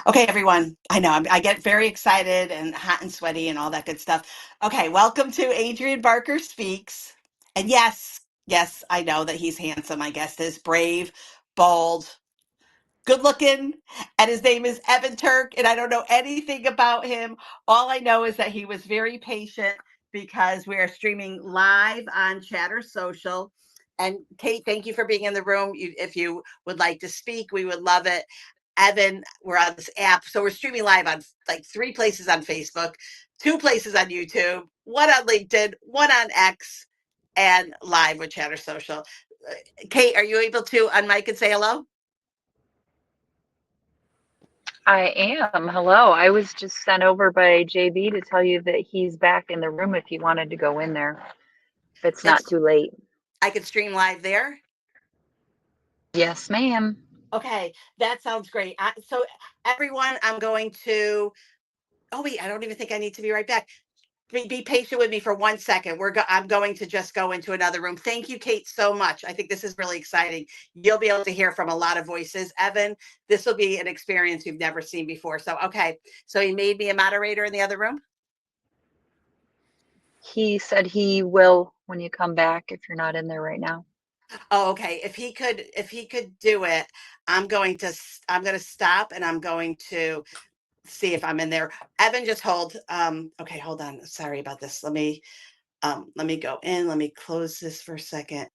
Okay, everyone. I know I get very excited and hot and sweaty and all that good stuff. Okay, welcome to Adrienne Barker Speaks. And yes, I know that he's handsome. My guest is brave, bold, good looking, and his name is Evan Turk. And I don't know anything about him. All I know is that he was very patient because we are streaming live on Chatter Social. And Kate, thank you for being in the room. If you would like to speak, we would love it. Evan, we're on this app. So we're streaming live on like three places on Facebook, two places on YouTube, one on LinkedIn, one on X, and live with Chatter Social. Kate, are you able to unmic and say hello? I am. Hello. I was just sent over by JB to tell you that he's back in the room if you wanted to go in there. If it's not That's too late. I could stream live there. Yes, ma'am. Okay, that sounds great. So everyone, I'm going to. Oh wait, I don't even think I need to be right back. Be patient with me for 1 second. I'm going to just go into another room. Thank you, Kate, so much. I think this is really exciting. You'll be able to hear from a lot of voices. Evan, this will be an experience you've never seen before. So, okay. So he made me a moderator in the other room. He said he will when you come back if you're not in there right now. Oh, okay. If he could do it, I'm going to stop and I'm going to see if I'm in there. Evan, just hold. Okay, hold on. Sorry about this. Let me go in. Let me close this for a second.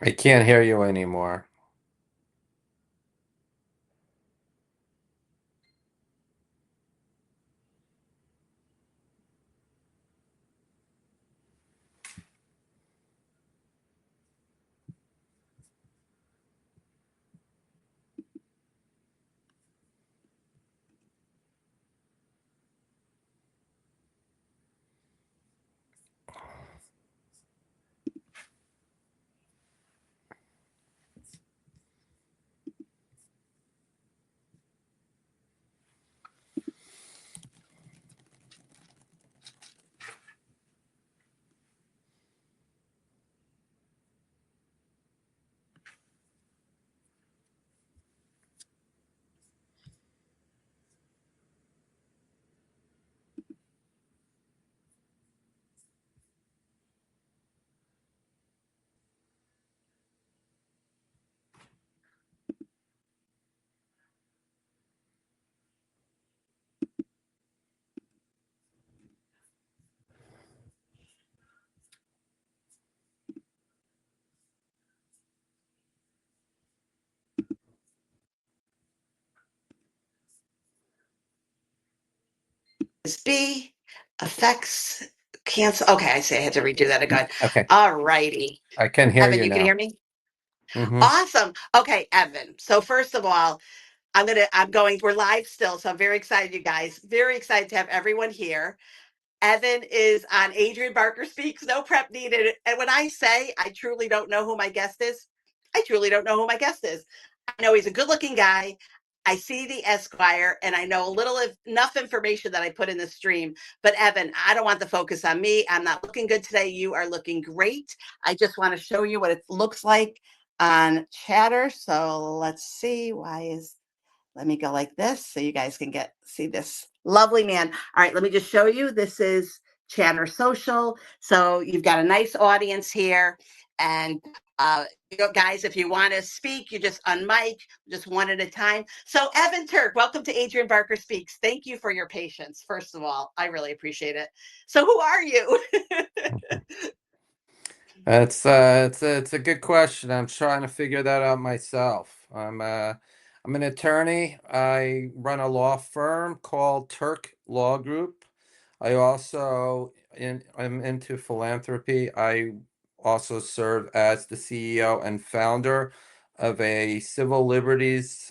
I can't hear you anymore. Is B affects cancel. Okay, I see. I had to redo that again. Okay, All righty. I can hear Evan, you you can hear now. me? Hmm. Awesome. Okay, Evan. So first of all, we're live still, so I'm very excited, you guys. Very excited to have everyone here. Evan is on Adrienne Barker Speaks, no prep needed. And when I say I truly don't know who my guest is, I truly don't know who my guest is. I know he's a good looking guy. I see the Esquire and I know enough information that I put in the stream. But Evan, I don't want the focus on me. I'm not looking good today. You are looking great. I just want to show you what it looks like on Chatter. So let's see. Let me go like this so you guys can see this lovely man. All right, let me just show you. This is Chatter Social. So you've got a nice audience here. And guys, if you want to speak, you just unmic, just one at a time. So Evan Turk, welcome to Adrienne Barker Speaks. Thank you for your patience. First of all, I really appreciate it. So who are you? It's a good question. I'm trying to figure that out myself. I'm an attorney. I run a law firm called Turk Law Group. I'm into philanthropy. I also serve as the CEO and founder of a civil liberties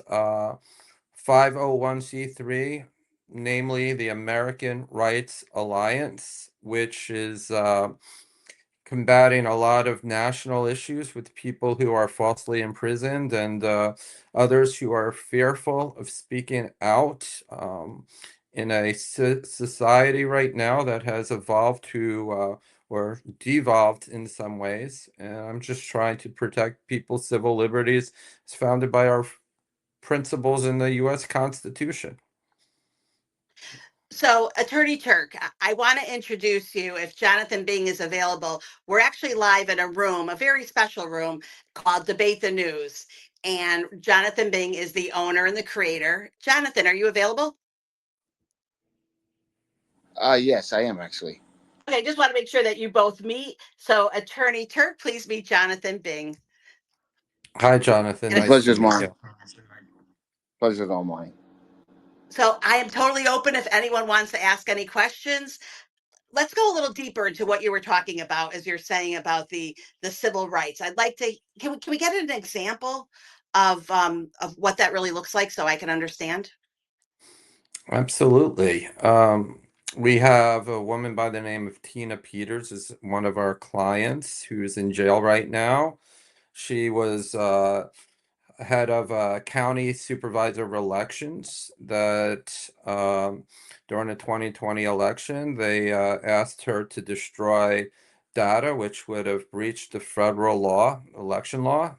501c3, namely the American Rights Alliance, which is combating a lot of national issues with people who are falsely imprisoned and others who are fearful of speaking out in a society right now that has evolved to or devolved in some ways. And I'm just trying to protect people's civil liberties as founded by our principles in the U.S. Constitution. So, Attorney Turk, I want to introduce you if Jonathan Bing is available. We're actually live in a room, a very special room called Debate the News. And Jonathan Bing is the owner and the creator. Jonathan, are you available? Yes, I am actually. Okay, just want to make sure that you both meet. So, Attorney Turk, please meet Jonathan Bing. Hi, Jonathan. And if, Nice to Pleasure's meet mine. you. Pleasure's all mine. so, I am totally open if anyone wants to ask any questions. Let's go a little deeper into what you were talking about as you're saying about the civil rights. I'd like to can we get an example of what that really looks like so I can understand? Absolutely. We have a woman by the name of Tina Peters is one of our clients who's in jail right now. She was head of county supervisor of elections that during the 2020 election, they asked her to destroy data which would have breached the federal law, election law.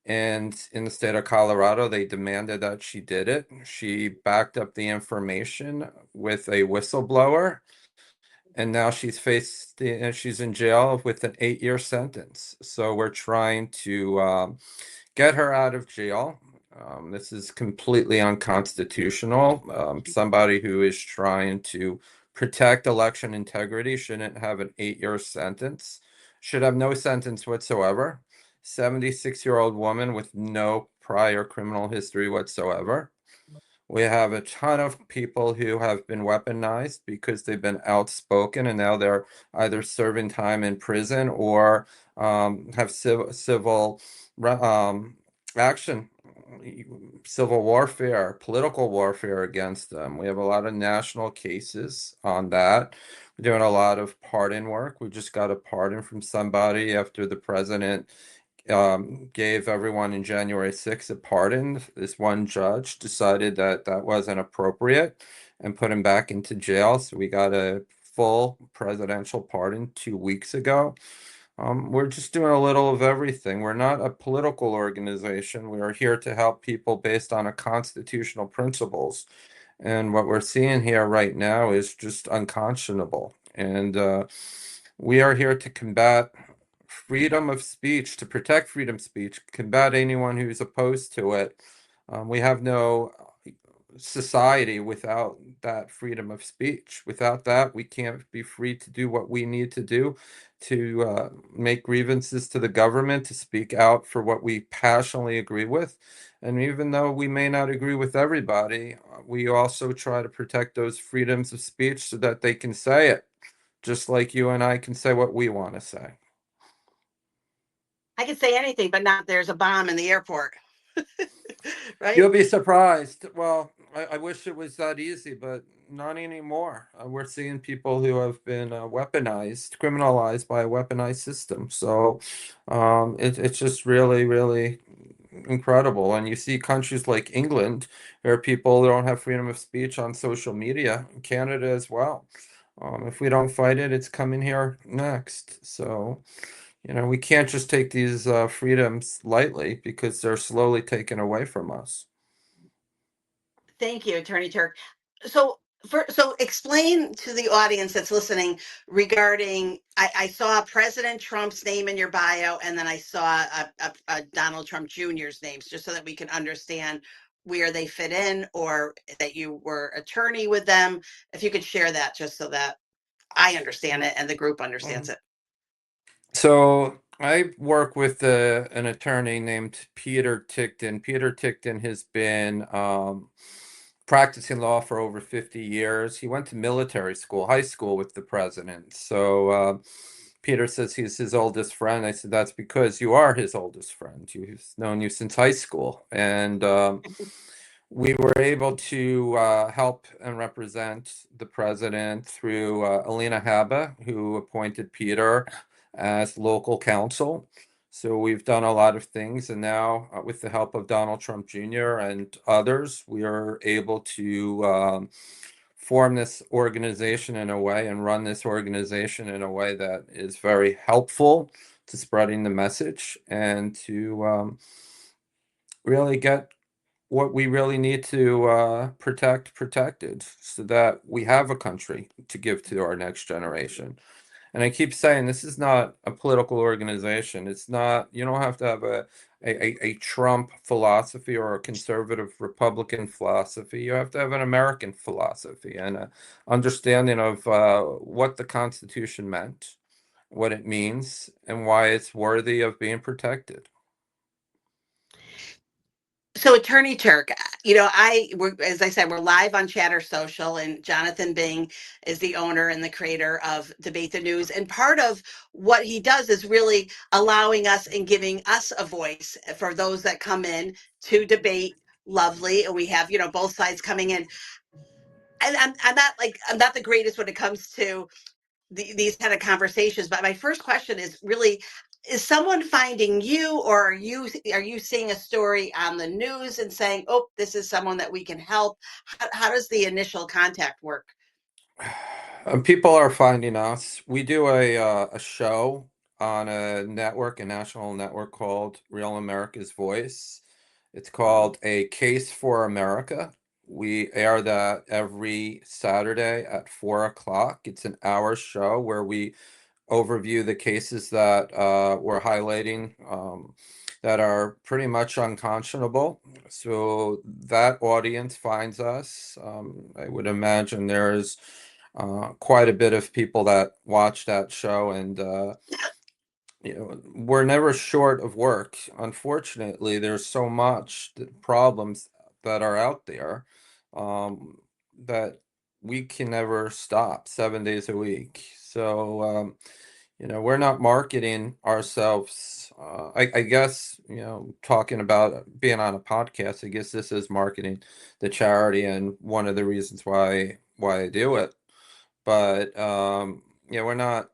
And in the state of Colorado, they demanded that she did it. She backed up the information with a whistleblower, and now she's in jail with an 8-year sentence. So we're trying to get her out of jail. This is completely unconstitutional. Somebody who is trying to protect election integrity shouldn't have an 8-year sentence, should have no sentence whatsoever. 76-year-old woman with no prior criminal history whatsoever. We have a ton of people who have been weaponized because they've been outspoken and now they're either serving time in prison or have civil action, civil warfare, political warfare against them. We have a lot of national cases on that. We're doing a lot of pardon work. We just got a pardon from somebody after the president gave everyone in January 6th a pardon. This one judge decided that that wasn't appropriate and put him back into jail. So we got a full presidential pardon 2 weeks ago. We're just doing a little of everything. We're not a political organization. We are here to help people based on a constitutional principles. And what we're seeing here right now is just unconscionable. And we are here to combat freedom of speech, to protect freedom of speech, combat anyone who's opposed to it. We have no society without that freedom of speech. Without that, we can't be free to do what we need to do to make grievances to the government, to speak out for what we passionately agree with. And even though we may not agree with everybody, we also try to protect those freedoms of speech so that they can say it, just like you and I can say what we want to say. I can say anything, but not there's a bomb in the airport. Right? You'll be surprised. Well, I wish it was that easy, but not anymore. We're seeing people who have been weaponized, criminalized by a weaponized system. So it's just really, really incredible. And you see countries like England where people don't have freedom of speech on social media, Canada as well. If we don't fight it, it's coming here next. So, we can't just take these freedoms lightly because they're slowly taken away from us. Thank you, Attorney Turk. So, so explain to the audience that's listening regarding. I saw President Trump's name in your bio, and then I saw a Donald Trump Jr.'s names, just so that we can understand where they fit in, or that you were attorney with them. If you could share that, just so that I understand it and the group understands it. So I work with an attorney named Peter Tickton. Peter Tickton has been practicing law for over 50 years. He went to military school, high school with the president. So Peter says he's his oldest friend. I said, that's because you are his oldest friend. He's known you since high school. And we were able to help and represent the president through Alina Habba, who appointed Peter as local counsel. So we've done a lot of things, and now with the help of Donald Trump Jr. and others, we are able to form this organization in a way and run this organization in a way that is very helpful to spreading the message and to really get what we really need to protect protected so that we have a country to give to our next generation. And I keep saying this is not a political organization. It's not, you don't have to have a Trump philosophy or a conservative Republican philosophy. You have to have an American philosophy and an understanding of what the Constitution meant, what it means, and why it's worthy of being protected. So, Attorney Turk, as I said, we're live on Chatter Social, and Jonathan Bing is the owner and the creator of Debate the News. And part of what he does is really allowing us and giving us a voice for those that come in to debate. Lovely, and we have both sides coming in. And I'm not the greatest when it comes to these kind of conversations. But my first question is really, is someone finding you, or are you seeing a story on the news and saying, oh, this is someone that we can help? How does the initial contact work? People are finding us. We do a show on a network, a national network called Real America's Voice. It's called A Case for America. We air that every Saturday at 4 o'clock. It's an hour show where we overview the cases that we're highlighting that are pretty much unconscionable. So that audience finds us. I would imagine there's quite a bit of people that watch that show, and we're never short of work. Unfortunately, there's so much problems that are out there that we can never stop 7 days a week. So we're not marketing ourselves. I guess, talking about being on a podcast, I guess this is marketing the charity and one of the reasons why I do it. But we're not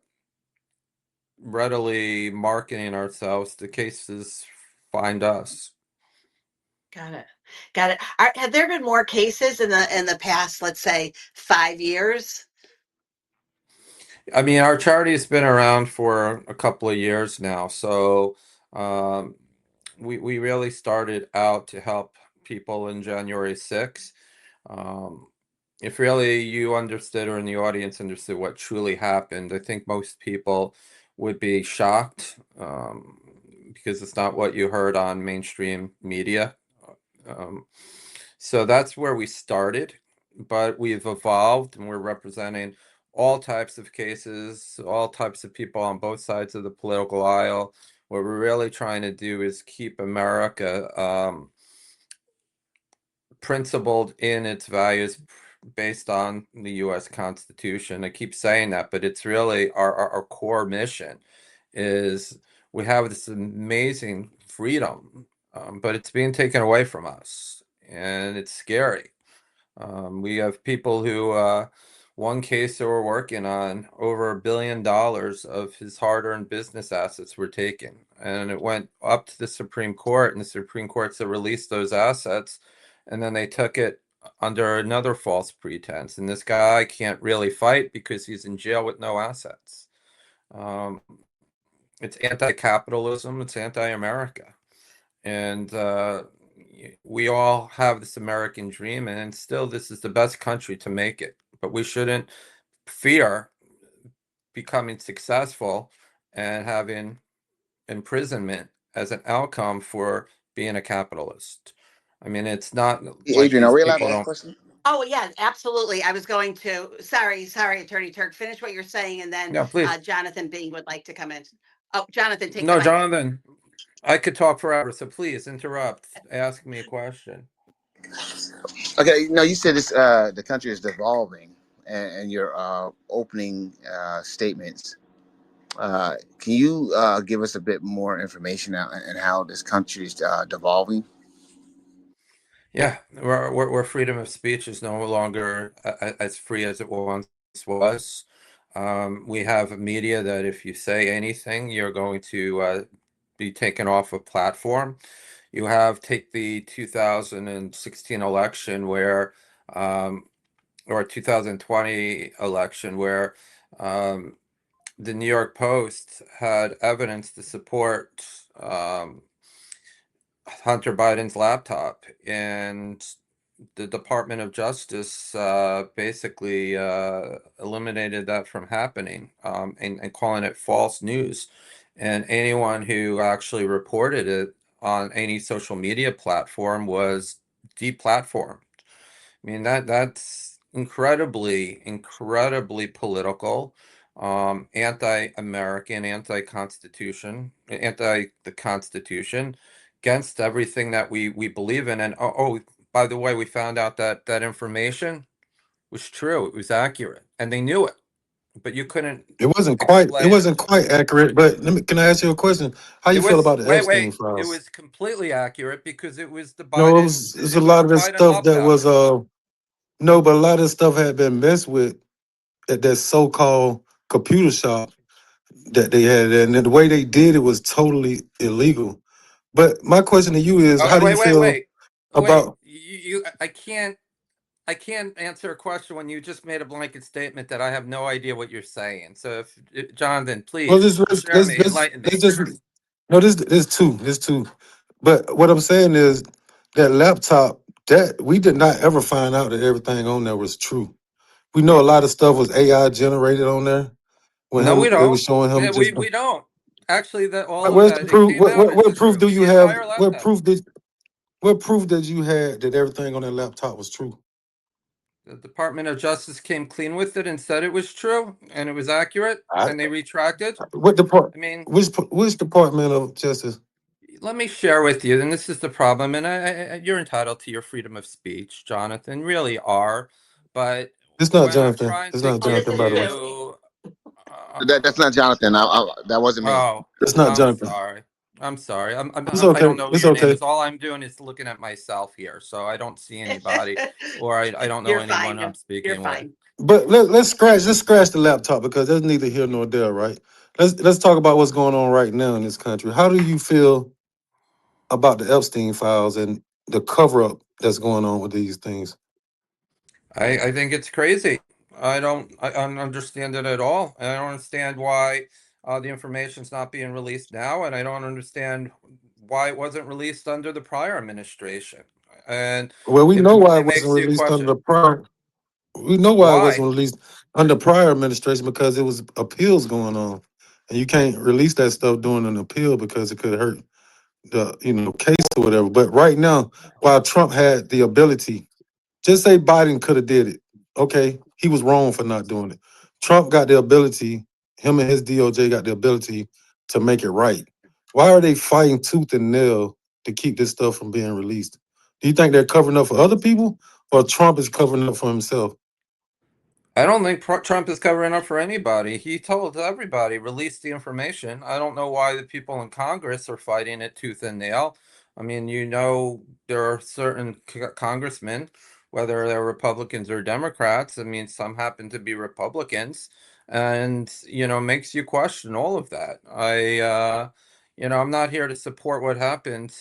readily marketing ourselves. The cases find us. Got it. Got it. Have there been more cases in the past, let's say, 5 years? I mean, our charity has been around for a couple of years now, so um, we really started out to help people in January 6th. Um, if really you understood, or in the audience understood what truly happened, I think most people would be shocked because it's not what you heard on mainstream media. Um, so that's where we started, but we've evolved and we're representing all types of cases, all types of people on both sides of the political aisle. What we're really trying to do is keep America principled in its values based on the U.S. Constitution. I keep saying that, but it's really our core mission is we have this amazing freedom, but it's being taken away from us, and it's scary. We have people who, one case that we're working on, over $1 billion of his hard-earned business assets were taken. And it went up to the Supreme Court, and the Supreme Court said release those assets. And then they took it under another false pretense. And this guy can't really fight because he's in jail with no assets. Um, it's anti-capitalism, it's anti-America. And we all have this American dream, and still this is the best country to make it. But we shouldn't fear becoming successful and having imprisonment as an outcome for being a capitalist. I mean, it's not Hey, like Adrian, are these we allowed people to ask a don't. question? Oh, yeah, absolutely. I was going to, sorry, Attorney Turk, finish what you're saying, and then No, please. Jonathan Bing would like to come in. Oh, Jonathan, take the No, mic. Jonathan, I could talk forever, so please interrupt. Ask me a question. Okay, no, you said this. The country is devolving, and your opening statements. Can you give us a bit more information on how this country is devolving? Yeah, where freedom of speech is no longer as free as it once was. We have a media that if you say anything, you're going to be taken off a platform. You have take the 2016 election where, or 2020 election where um, the New York Post had evidence to support Hunter Biden's laptop, and the Department of Justice basically eliminated that from happening, and calling it false news. And anyone who actually reported it on any social media platform was deplatformed. I mean that's incredibly political, anti-American, anti-Constitution, anti the Constitution, against everything that we believe in. And by the way, we found out that that information was true. It was accurate, and they knew it, but you couldn't It explain it. wasn't quite accurate, but can I ask you a question? How It you feel was about the wait. Epstein It files? was completely accurate because it was the No, Biden. it was a It was lot the of this Biden stuff that was lockdown. no, but a lot of this stuff had been messed with at that so called computer shop that they had, and the way they did it was totally illegal. But my question to you is, how do you feel Wait. about? I can't answer a question when you just made a blanket statement that I have no idea what you're saying. So, if Jonathan, Well, please share me, enlighten let's me. just no, there's two. But what I'm saying is that laptop that we did not ever find out that everything on there was true. We know a lot of stuff was AI generated on there. When No, we him, they were don't. showing him just. We don't. Actually, that all of Where's the that it proof? came out as What proof do true. you The have? entire laptop. What proof did you had that everything on that laptop was true? The Department of Justice came clean with it and said it was true and it was accurate, I, and they retracted. what depart? I mean, Which Department of Justice? let me share with you, and this is the problem, and you're entitled to your freedom of speech, Jonathan, really are. But It's not when I'm Jonathan. trying It's to not Oh, this give Jonathan, is by the way. true. you, That's not Jonathan. That wasn't me. oh, It's not I'm Jonathan. sorry. I'm sorry. It's I okay. don't know who It's your name okay. is. All I'm doing is looking at myself here, so I don't see anybody, or I don't know You're anyone I'm fine. You're speaking with. fine. But let's scratch the laptop because there's neither here nor there, right? Let's talk about what's going on right now in this country. How do you feel about the Epstein files and the cover up that's going on with these things? I think it's crazy. I don't understand it at all. And I don't understand why the information's not being released now, and I don't understand why it wasn't released under the prior administration. And Well, we it know why really it wasn't makes you released under question the prior. We know why it why. wasn't released under prior administration because it was appeals going on, and you can't release that stuff during an appeal because it could hurt the case or whatever. But right now, while Trump had the ability, just say Biden could have did it. Okay, he was wrong for not doing it. Trump got the ability. Him and his DOJ got the ability to make it right. Why are they fighting tooth and nail to keep this stuff from being released? Do you think they're covering up for other people, or Trump is covering up for himself? I don't think Trump is covering up for anybody. He told everybody, release the information. I don't know why the people in Congress are fighting it tooth and nail. I mean, there are certain congressmen, whether they're Republicans or Democrats. I mean, some happen to be Republicans, and makes you question all of that. I'm not here to support what happened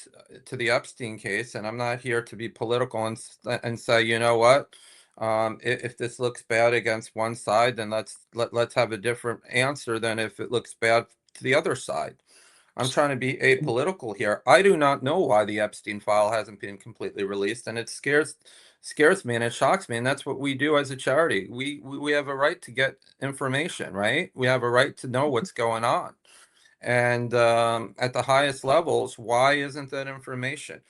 to the Epstein case, and I'm not here to be political and say, you know what? If this looks bad against one side, then let's have a different answer than if it looks bad to the other side. I'm trying to be apolitical here. I do not know why the Epstein file hasn't been completely released, and it scares me and it shocks me. And that's what we do as a charity. We have a right to get information, right? We have a right to know what's going on. And at the highest levels, why isn't that information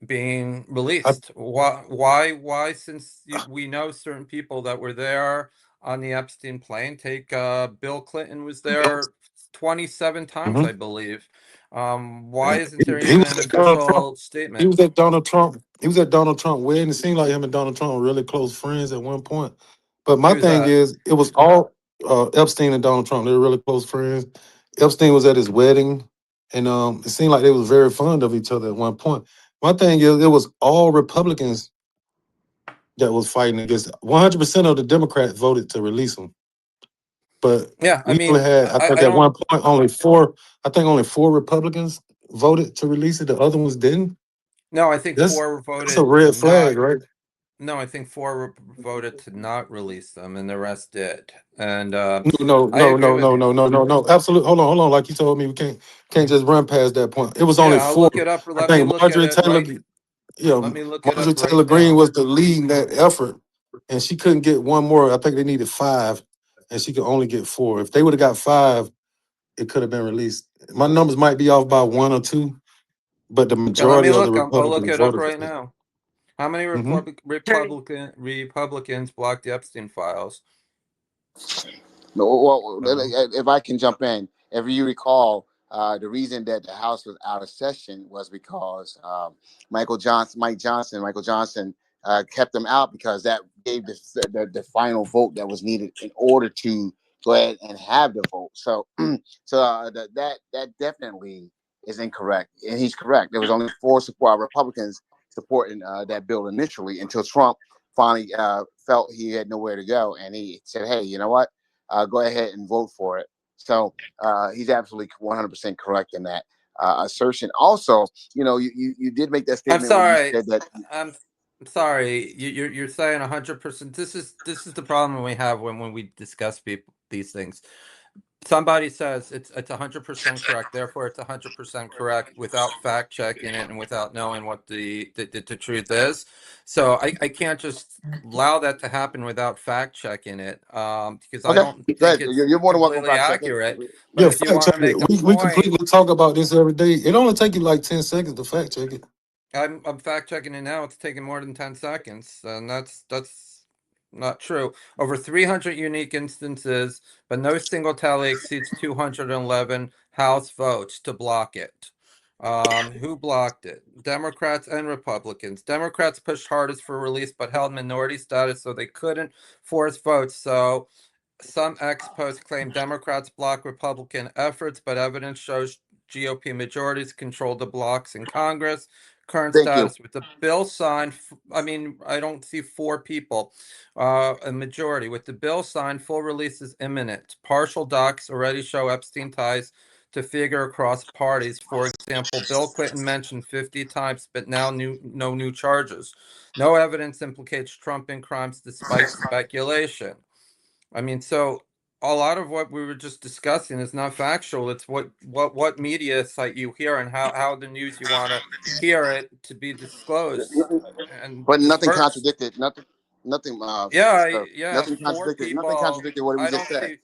being I, released? Why? Since we know certain people that were there on the Epstein plane. Take Bill Clinton was there 27 times, Mhm. I believe. Why isn't there He even was an at Donald Trump. official He statement? was at Donald Trump. He was at Donald Trump wedding. It seemed like him and Donald Trump were really close friends at one point. But my Who's thing that? is, it was all Epstein and Donald Trump. They were really close friends. Epstein was at his wedding, and it seemed like they was very fond of each other at one point. My thing is, it was all Republicans that was fighting against. 100% of the Democrats voted to release him, but Yeah, I we only mean, had, I think, I at don't. one point only four. I think only four Republicans voted to release it. The other ones didn't. No, I think That's four that's a voted to red not. flag, right? No, I think four voted to not release them, and the rest did. And No, I no, agree no, with no, you. no, no, no, no. Absolutely. Hold on. Like you told me, we can't just run past that point. It was only Yeah, I'll four. look it up. I Let me think look at it right. Let me look it Marjorie up Taylor right Greene now. was the lead in that effort, and she couldn't get one more. I think they needed five, and she could only get four. If they would have got five, it could have been released. My numbers might be off by one or two, but the Yeah, let majority me of the look. I'll look Republicans it up voted right for it. now. How many Hmm. Attorney, Republicans blocked the Epstein files? No, well, Um, if I can jump in, if you recall, the reason that the House was out of session was because Michael Johnson kept them out because that gave the final vote that was needed in order to go ahead and have the vote. So, that definitely is incorrect, and he's correct. There was only four Republicans supporting that bill initially until Trump finally felt he had nowhere to go, and he said, "Hey, you know what? Go ahead and vote for it." So he's absolutely 100% correct in that assertion. Also, you did make that I'm statement where you sorry. said that. I'm sorry. You're saying 100%. This is the problem we have when we discuss these things. Somebody says it's 100% correct, therefore it's 100% correct without fact checking it and without knowing what the truth is. So I can't just allow that to happen without fact checking it, because I Okay, don't go think ahead. it's You're more than welcome, completely fact check it. accurate. But Yeah, if you fact want check to it. make a We point, completely talk about this every day. It only take you like 10 seconds to fact check it. I'm fact checking it now. It's taking more than 10 seconds, and that's not true. Over 300 unique instances, but no single tally exceeds 211 House votes to block it. Who blocked it? Democrats and Republicans. Democrats pushed hardest for release, but held minority status, so they couldn't force votes. So some ex-post claim Democrats block Republican efforts, but evidence shows GOP majorities control the blocks in Congress. Current Thank you. status with the bill signed, I mean, I don't see four people, a majority. With the bill signed, full release is imminent. Partial docs already show Epstein ties to figure across parties. For example, Bill Clinton mentioned 50 times, but now no new charges. No evidence implicates Trump in crimes despite speculation. I mean, so a lot of what we were just discussing is not factual. It's what media site you hear and how the news you want to hear it to be disclosed and But nothing dispersed. contradicted. Nothing. Yeah, Sir, yeah, nothing four contradicted. Nothing people. contradicted what we I just don't said. see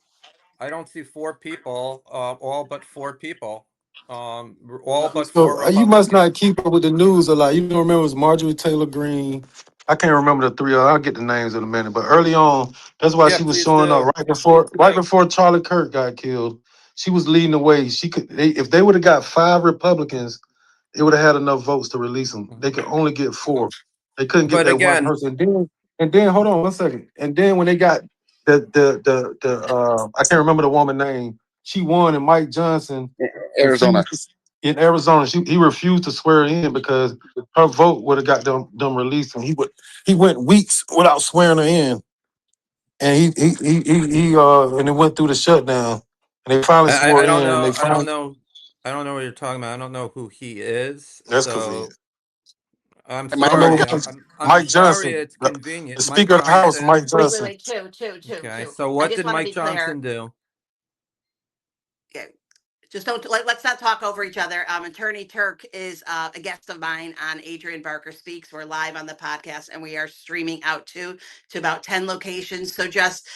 I don't see four people, all but four people, all but four So you must not Republicans. keep up with the news a lot. You don't remember it was Marjorie Taylor Greene. I can't remember the three. I'll get the names in a minute. But early on, that's why Yeah, she was please showing up do. right before Charlie Kirk got killed. She was leading the way. If they would have got five Republicans, they would have had enough votes to release him. They could only get four. They couldn't get But that one again, person. And then hold on one second. And then when they got I can't remember the woman name. She won, and Mike Johnson Arizona. refused in Arizona. He refused to swear her in because her vote would have got them released, and he went weeks without swearing her in, and and it went through the shutdown, and they finally swore I her don't in, and know. they finally I don't know what you're talking about. I don't know who he is. that's convenient. So I'm And I Mike, don't know sorry. Mike who Johnson. I'm Mike sorry. Johnson, It's the convenient. Mike Speaker of the House, Johnson. Mike wait, Johnson. Okay. two. So I what just did want to Mike be clear. Johnson do? Okay. Just don't let's not talk over each other. Attorney Turk is a guest of mine on Adrienne Barker Speaks. We're live on the podcast and we are streaming out to about 10 locations. So just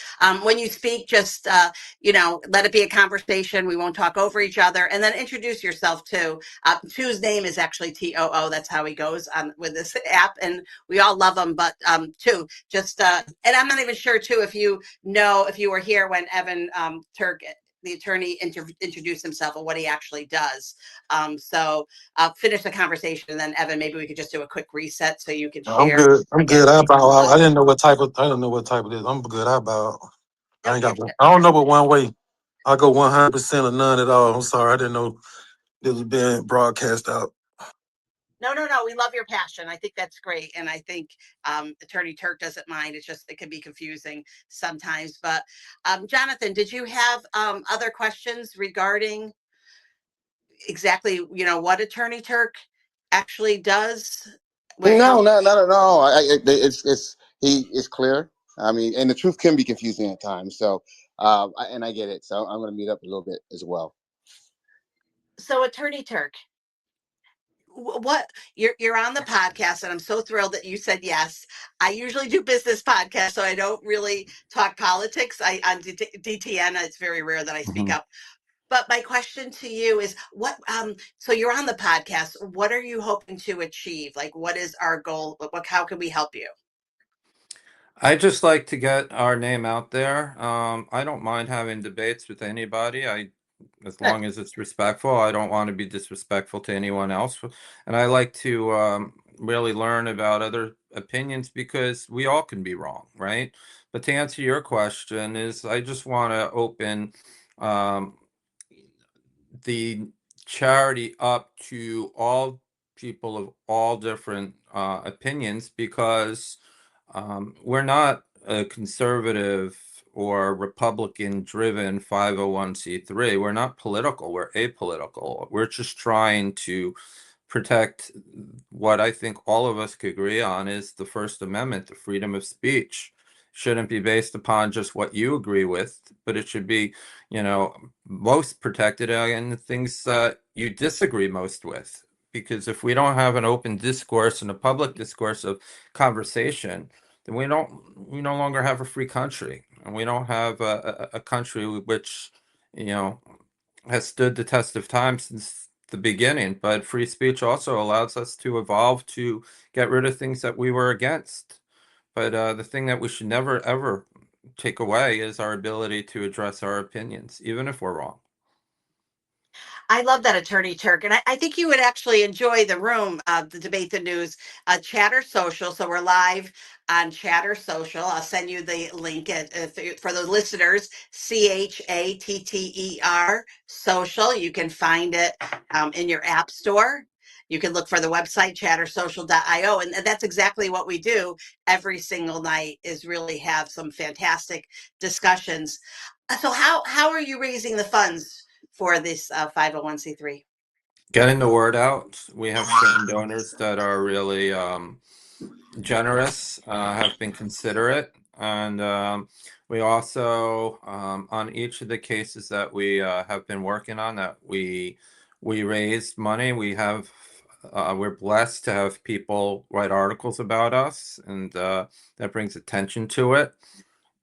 when you speak, just let it be a conversation. We won't talk over each other, and then introduce yourself too. Two's name is actually TOO. That's how he goes on with this app, and we all love him. But two, just and I'm not even sure too if you were here when Evan Turk, the attorney, introduce himself and what he actually does. So I'll finish the conversation, and then Evan, maybe we could just do a quick reset so you can I'm share good. I'm again. good. I bow out. I didn't know what type of. I don't know what type it is. I'm good. I bow out. I No, ain't you're got. I don't know but one way. I go 100% or none at all. I'm sorry. I didn't know this was being broadcast out. No, no, no. We love your passion. I think that's great. And I think Attorney Turk doesn't mind. It's just, it can be confusing sometimes. But Jonathan, did you have other questions regarding exactly, what Attorney Turk actually does when it No, comes? no, not at all. It's he is clear. I mean, and the truth can be confusing at times. So, and I get it. So I'm going to meet up a little bit as well. So Attorney Turk, what you're on the podcast, and I'm so thrilled that you said yes. I usually do business podcasts, so I don't really talk politics. I on DTN, it's very rare that I speak Mhm. up. But my question to you is what so you're on the podcast. What are you hoping to achieve? Like what is our goal? What how can we help you? I just like to get our name out there. I don't mind having debates with anybody. As Good. long as it's respectful, I don't want to be disrespectful to anyone else. And I like to really learn about other opinions because we all can be wrong, right? But to answer your question is I just want to open um, the charity up to all people of all different opinions because we're not a conservative or Republican driven 501c3. We're not political, we're apolitical. We're just trying to protect what I think all of us could agree on is the First Amendment, the freedom of speech. Shouldn't be based upon just what you agree with, but it should be, most protected in the things that you disagree most with. Because if we don't have an open discourse and a public discourse of conversation, then we no longer have a free country, and we don't have a country which, you know, has stood the test of time since the beginning. But free speech also allows us to evolve to get rid of things that we were against. But the thing that we should never ever take away is our ability to address our opinions, even if we're wrong. I love that, Attorney Turk. And I think you would actually enjoy the room, the Debate the News, Chatter Social. So we're live on Chatter Social. I'll send you the link for the listeners, CHATTER Social. You can find it in your app store. You can look for the website, chattersocial.io. And that's exactly what we do every single night is really have some fantastic discussions. So how are you raising the funds for this 501c3? Getting the word out. We have certain donors that are really generous, have been considerate, and we also, on each of the cases that we have been working on, that we raised money. We're blessed to have people write articles about us, and that brings attention to it.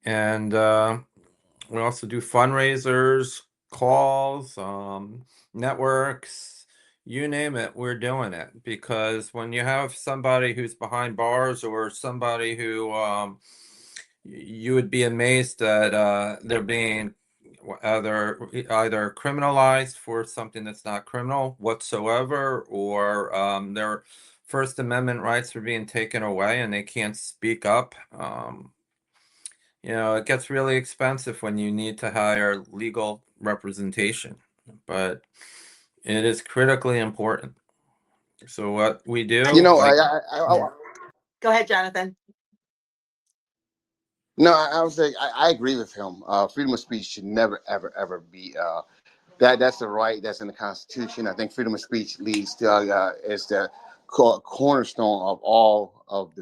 And we also do fundraisers, calls, networks, you name it, we're doing it. Because when you have somebody who's behind bars or somebody who you would be amazed that they're being either criminalized for something that's not criminal whatsoever, or their First Amendment rights are being taken away and they can't speak up. It gets really expensive when you need to hire legal representation, but it is critically important. So what we You do, know, like, Go ahead, Jonathan. no, I would say I agree with him. Freedom of speech should never, ever, ever be that's the right that's in the Constitution. I think freedom of speech leads to is the cornerstone of all of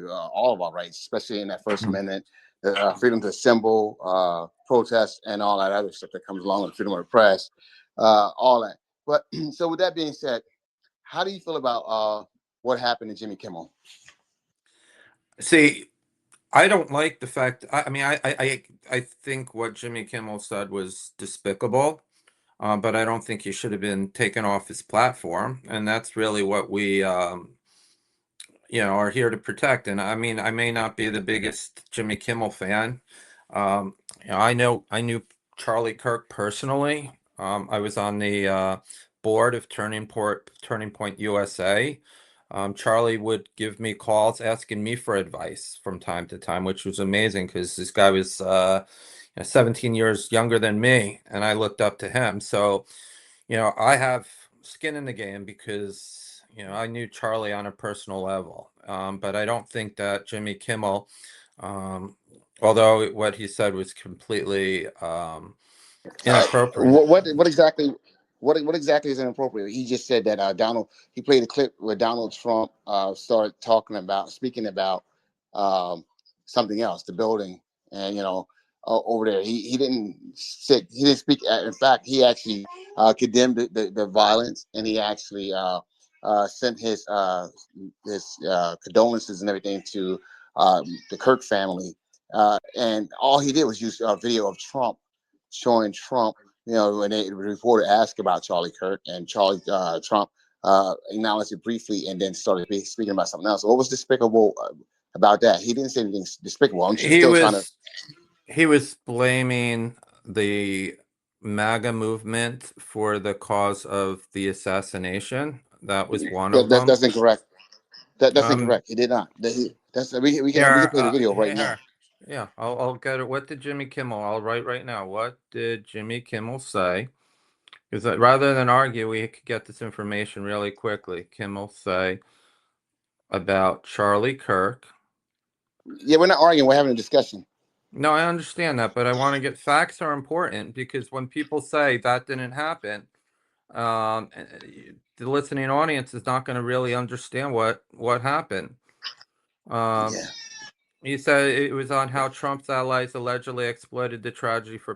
our rights, especially in that First Amendment, the freedom to assemble, protest, and all that other stuff that comes along with freedom of the press, all that. But so with that being said, how do you feel about what happened to Jimmy Kimmel? see, I don't like the fact. I mean, I think what Jimmy Kimmel said was despicable, but I don't think he should have been taken off his platform, and that's really what we are here to protect. And I mean, I may not be the biggest Jimmy Kimmel fan. Um, I knew Charlie Kirk personally. I was on the board of Turning Point USA. Charlie would give me calls asking me for advice from time to time, which was amazing because this guy was 17 years younger than me, and I looked up to him. So, I have skin in the game because, I knew Charlie on a personal level, but I don't think that Jimmy Kimmel, although what he said was completely inappropriate. What exactly is inappropriate? He just said that Donald. He played a clip where Donald Trump started speaking about um, something else, the building, and over there. He didn't sit. He didn't speak. In fact, he actually condemned the violence, and he actually sent his condolences and everything to the Kirk family. And all he did was use a video of Trump showing Trump. When the reporter asked about Charlie Kirk, and Charlie Trump acknowledged it briefly and then started speaking about something else. What was despicable about that? He didn't say anything despicable. I'm He still trying to. was blaming the MAGA movement for the cause of the assassination. That was one of That's them. incorrect. That's Um, incorrect. He did not. We can here, play the video right now. here, yeah, I'll get it. What did Jimmy Kimmel? I'll write right now. What did Jimmy Kimmel say? Because rather than argue, we could get this information really quickly. Kimmel say about Charlie Kirk. Yeah, we're not arguing. We're having a discussion. No, I understand that, but I want to get facts are important because when people say that didn't happen, the listening audience is not going to really understand what happened. Um, Yeah. he said it was on how Trump's allies allegedly exploited the tragedy for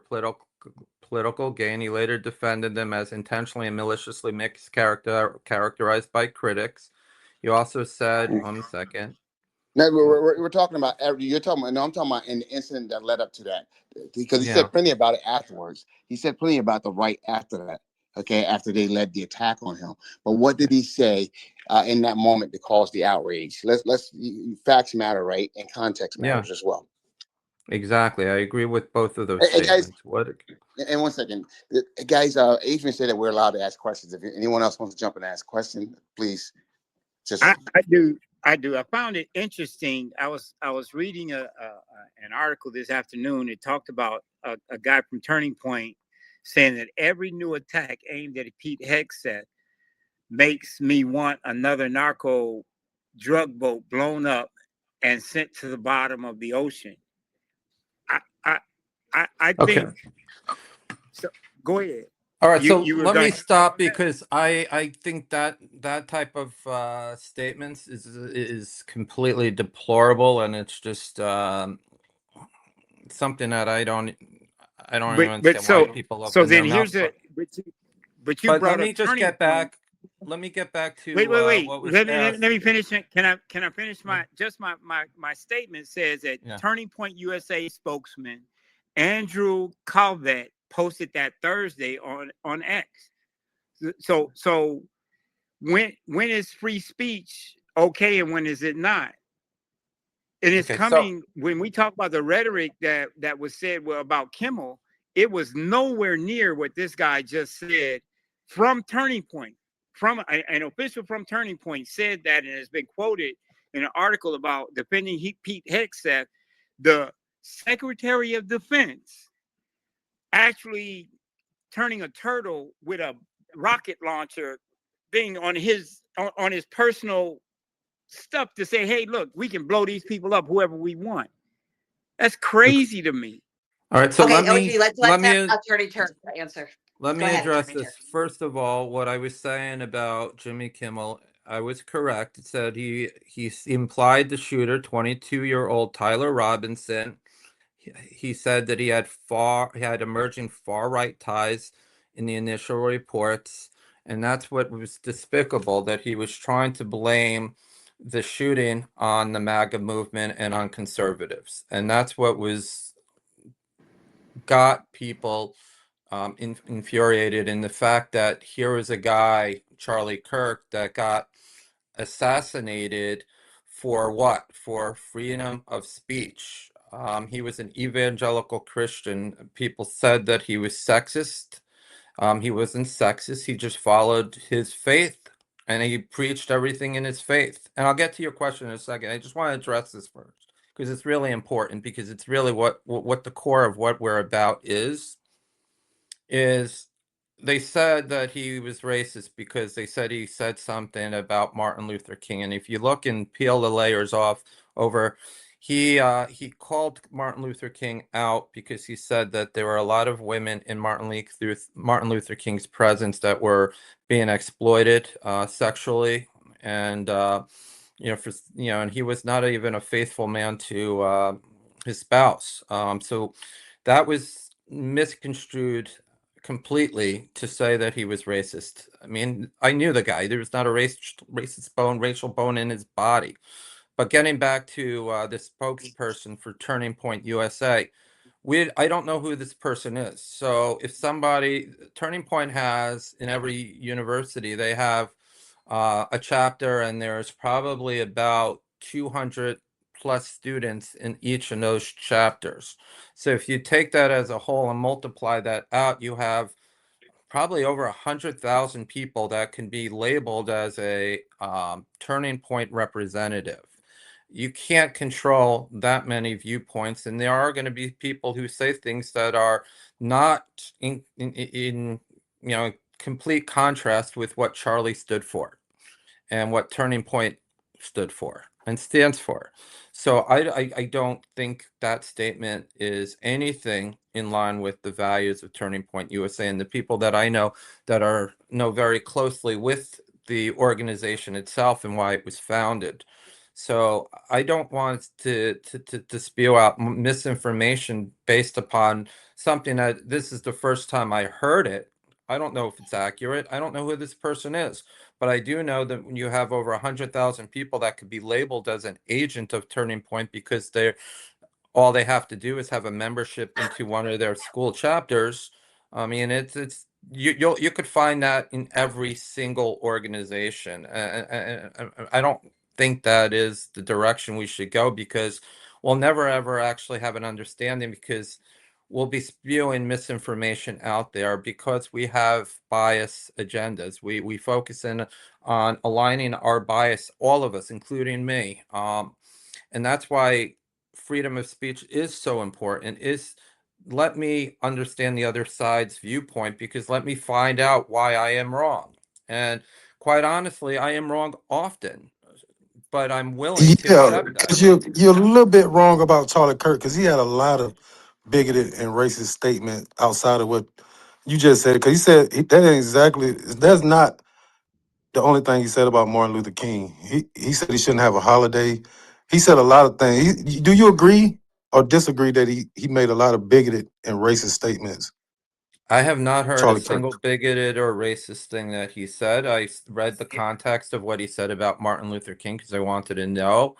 political gain. He later defended them as intentionally and maliciously characterized by critics. He also said, one second. No, we're talking about. You're talking about. No, I'm talking about in the incident that led up to that, because he Yeah. said plenty about it afterwards. He said plenty about the right after that. Okay, after they led the attack on him. But what did he say in that moment to cause the outrage? Let's facts matter, right? And context Yeah, matters as well. exactly. I agree with both of those Hey, guys, statements. What? and 1 second, guys. Adrienne said that we're allowed to ask questions. If anyone else wants to jump in and ask a question, please. Just I do. I do. I found it interesting. I was reading an article this afternoon. It talked about a guy from Turning Point saying that every new attack aimed at Pete Hegseth makes me want another narco drug boat blown up and sent to the bottom of the ocean. I Okay. think so. Go ahead. All right, so You were let me going. stop because I think that type of statements is completely deplorable, and it's just something that I don't even But understand why people so open their then mouths. here's a. But you But let brought me up just Turning get Point. back. Let me get back to Wait. what was Let asked. me finish. Can I finish my statement says that Yeah. Turning Point USA spokesman Andrew Calvet posted that Thursday on X. So when is free speech okay and when is it not? And it's Okay, so coming when we talk about the rhetoric that was said about Kimmel, it was nowhere near what this guy just said from Turning Point. From an official from Turning Point said that, and has been quoted in an article about defending Pete Hegseth, the Secretary of Defense actually turning a turtle with a rocket launcher thing on his personal stuff to say, hey, look, we can blow these people up, whoever we want. That's crazy to me. all right, so Okay, let OG, me let's have Attorney Turk answer. let Go me ahead, address Attorney this. Turk. First of all, what I was saying about Jimmy Kimmel, I was correct. It said he implied the shooter, 22-year-old Tyler Robinson. He said that he had emerging far right ties in the initial reports, and that's what was despicable, that he was trying to blame the shooting on the MAGA movement and on conservatives. And that's what got people infuriated in the fact that here was a guy, Charlie Kirk, that got assassinated for what? For freedom of speech. He was an evangelical Christian. People said that he was sexist. He wasn't sexist. He just followed his faith and he preached everything in his faith. And I'll get to your question in a second. I just want to address this first because it's really important, because it's really what the core of what we're about is they said that he was racist because they said he said something about Martin Luther King. And if you look and peel the layers off over, he called Martin Luther King out because he said that there were a lot of women in Martin Luther King's presence that were being exploited sexually, and and he was not even a faithful man to his spouse. So that was misconstrued completely to say that he was racist. I mean, I knew the guy. There was not a racial bone in his body. But getting back to the spokesperson for Turning Point USA, I don't know who this person is. So if Turning Point has in every university, they have a chapter, and there's probably about 200 plus students in each of those chapters. So if you take that as a whole and multiply that out, you have probably over 100,000 people that can be labeled as a Turning Point representative. You can't control that many viewpoints, and there are going to be people who say things that are not in complete contrast with what Charlie stood for and what Turning Point stood for and stands for. So I don't think that statement is anything in line with the values of Turning Point USA and the people that I know that know very closely with the organization itself and why it was founded. So I don't want to spew out misinformation based upon something that this is the first time I heard it. I don't know if it's accurate. I don't know who this person is. But I do know that when you have over 100,000 people that could be labeled as an agent of Turning Point because all they have to do is have a membership into one of their school chapters. I mean, you could find that in every single organization. I don't think that is the direction we should go because we'll never ever actually have an understanding because we'll be spewing misinformation out there because we have bias agendas. We focus in on aligning our bias, all of us, including me. And that's why freedom of speech is so important, is let me understand the other side's viewpoint because let me find out why I am wrong. And quite honestly, I am wrong often, but I'm willing to Yeah, accept that. because you're a little bit wrong about Charlie Kirk because he had a lot of bigoted and racist statement outside of what you just said. Because he said that ain't exactly that's not the only thing he said about Martin Luther King. He said he shouldn't have a holiday. He said a lot of things. Do you agree or disagree that he made a lot of bigoted and racist statements? I have not heard a Charlie Kirk. single bigoted or racist thing that he said. Read the context of what he said about Martin Luther King because I wanted to know.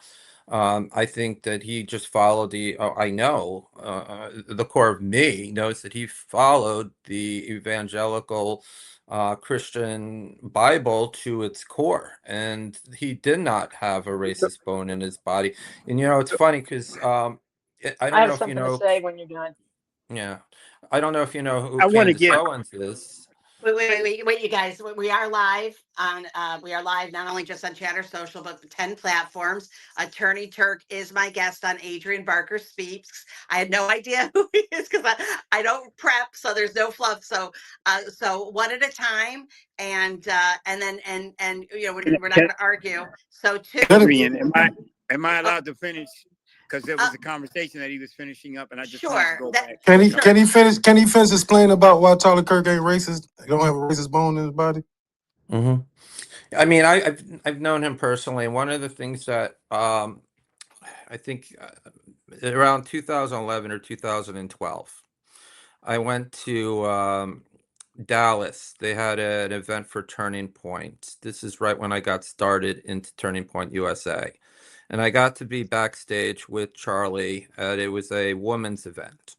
I think that he just followed I know the core of me knows that he followed the evangelical Christian Bible to its core, and he did not have a racist bone in his body. And it's funny because I I don't have know if you something to know. say when you're done. Yeah. I don't know if you know who I want to Candace get Owens is. Wait, you guys. We are live on. We are live not only just on Chatter Social, but 10 platforms. Attorney Turk is my guest on Adrienne Barker Speaks. I had no idea who he is because I don't prep, so there's no fluff. So one at a time, and then we're not can, going to argue. So two. Adrian, am I Oh, allowed to finish? Because there uh, was a conversation that he was finishing up, and I just wanted to sure. go That back. Can he sure. can he finish? Can he finish explaining about why Charlie Kirk ain't racist? He don't have a racist bone in his body. hmm I mean, I've known him personally. One of the things that I think around 2011 or 2012, I went to Dallas. They had an event for Turning Point. This is right when I got started into Turning Point USA. And I got to be backstage with Charlie. It was a women's event.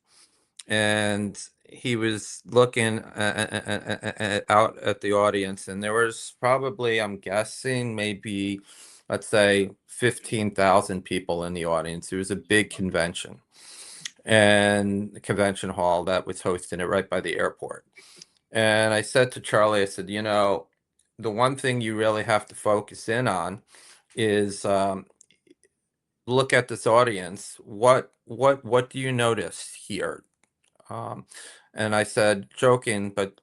And he was looking out at the audience, and there was probably, I'm guessing, maybe, let's say, 15,000 people in the audience. It was a big convention and the convention hall that was hosting it right by the airport. And I said to Charlie, I said, the one thing you really have to focus in on is look at this audience. What do you notice here? Um, and I said, joking, but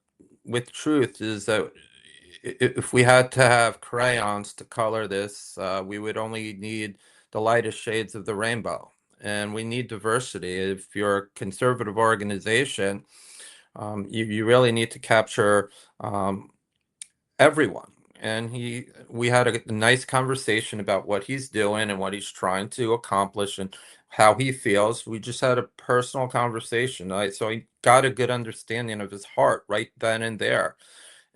with truth is that if we had to have crayons to color this, we would only need the lightest shades of the rainbow. And we need diversity. If you're a conservative organization, you really need to capture everyone. And we had a nice conversation about what he's doing and what he's trying to accomplish and how he feels. We just had a personal conversation. So I got a good understanding of his heart right then and there.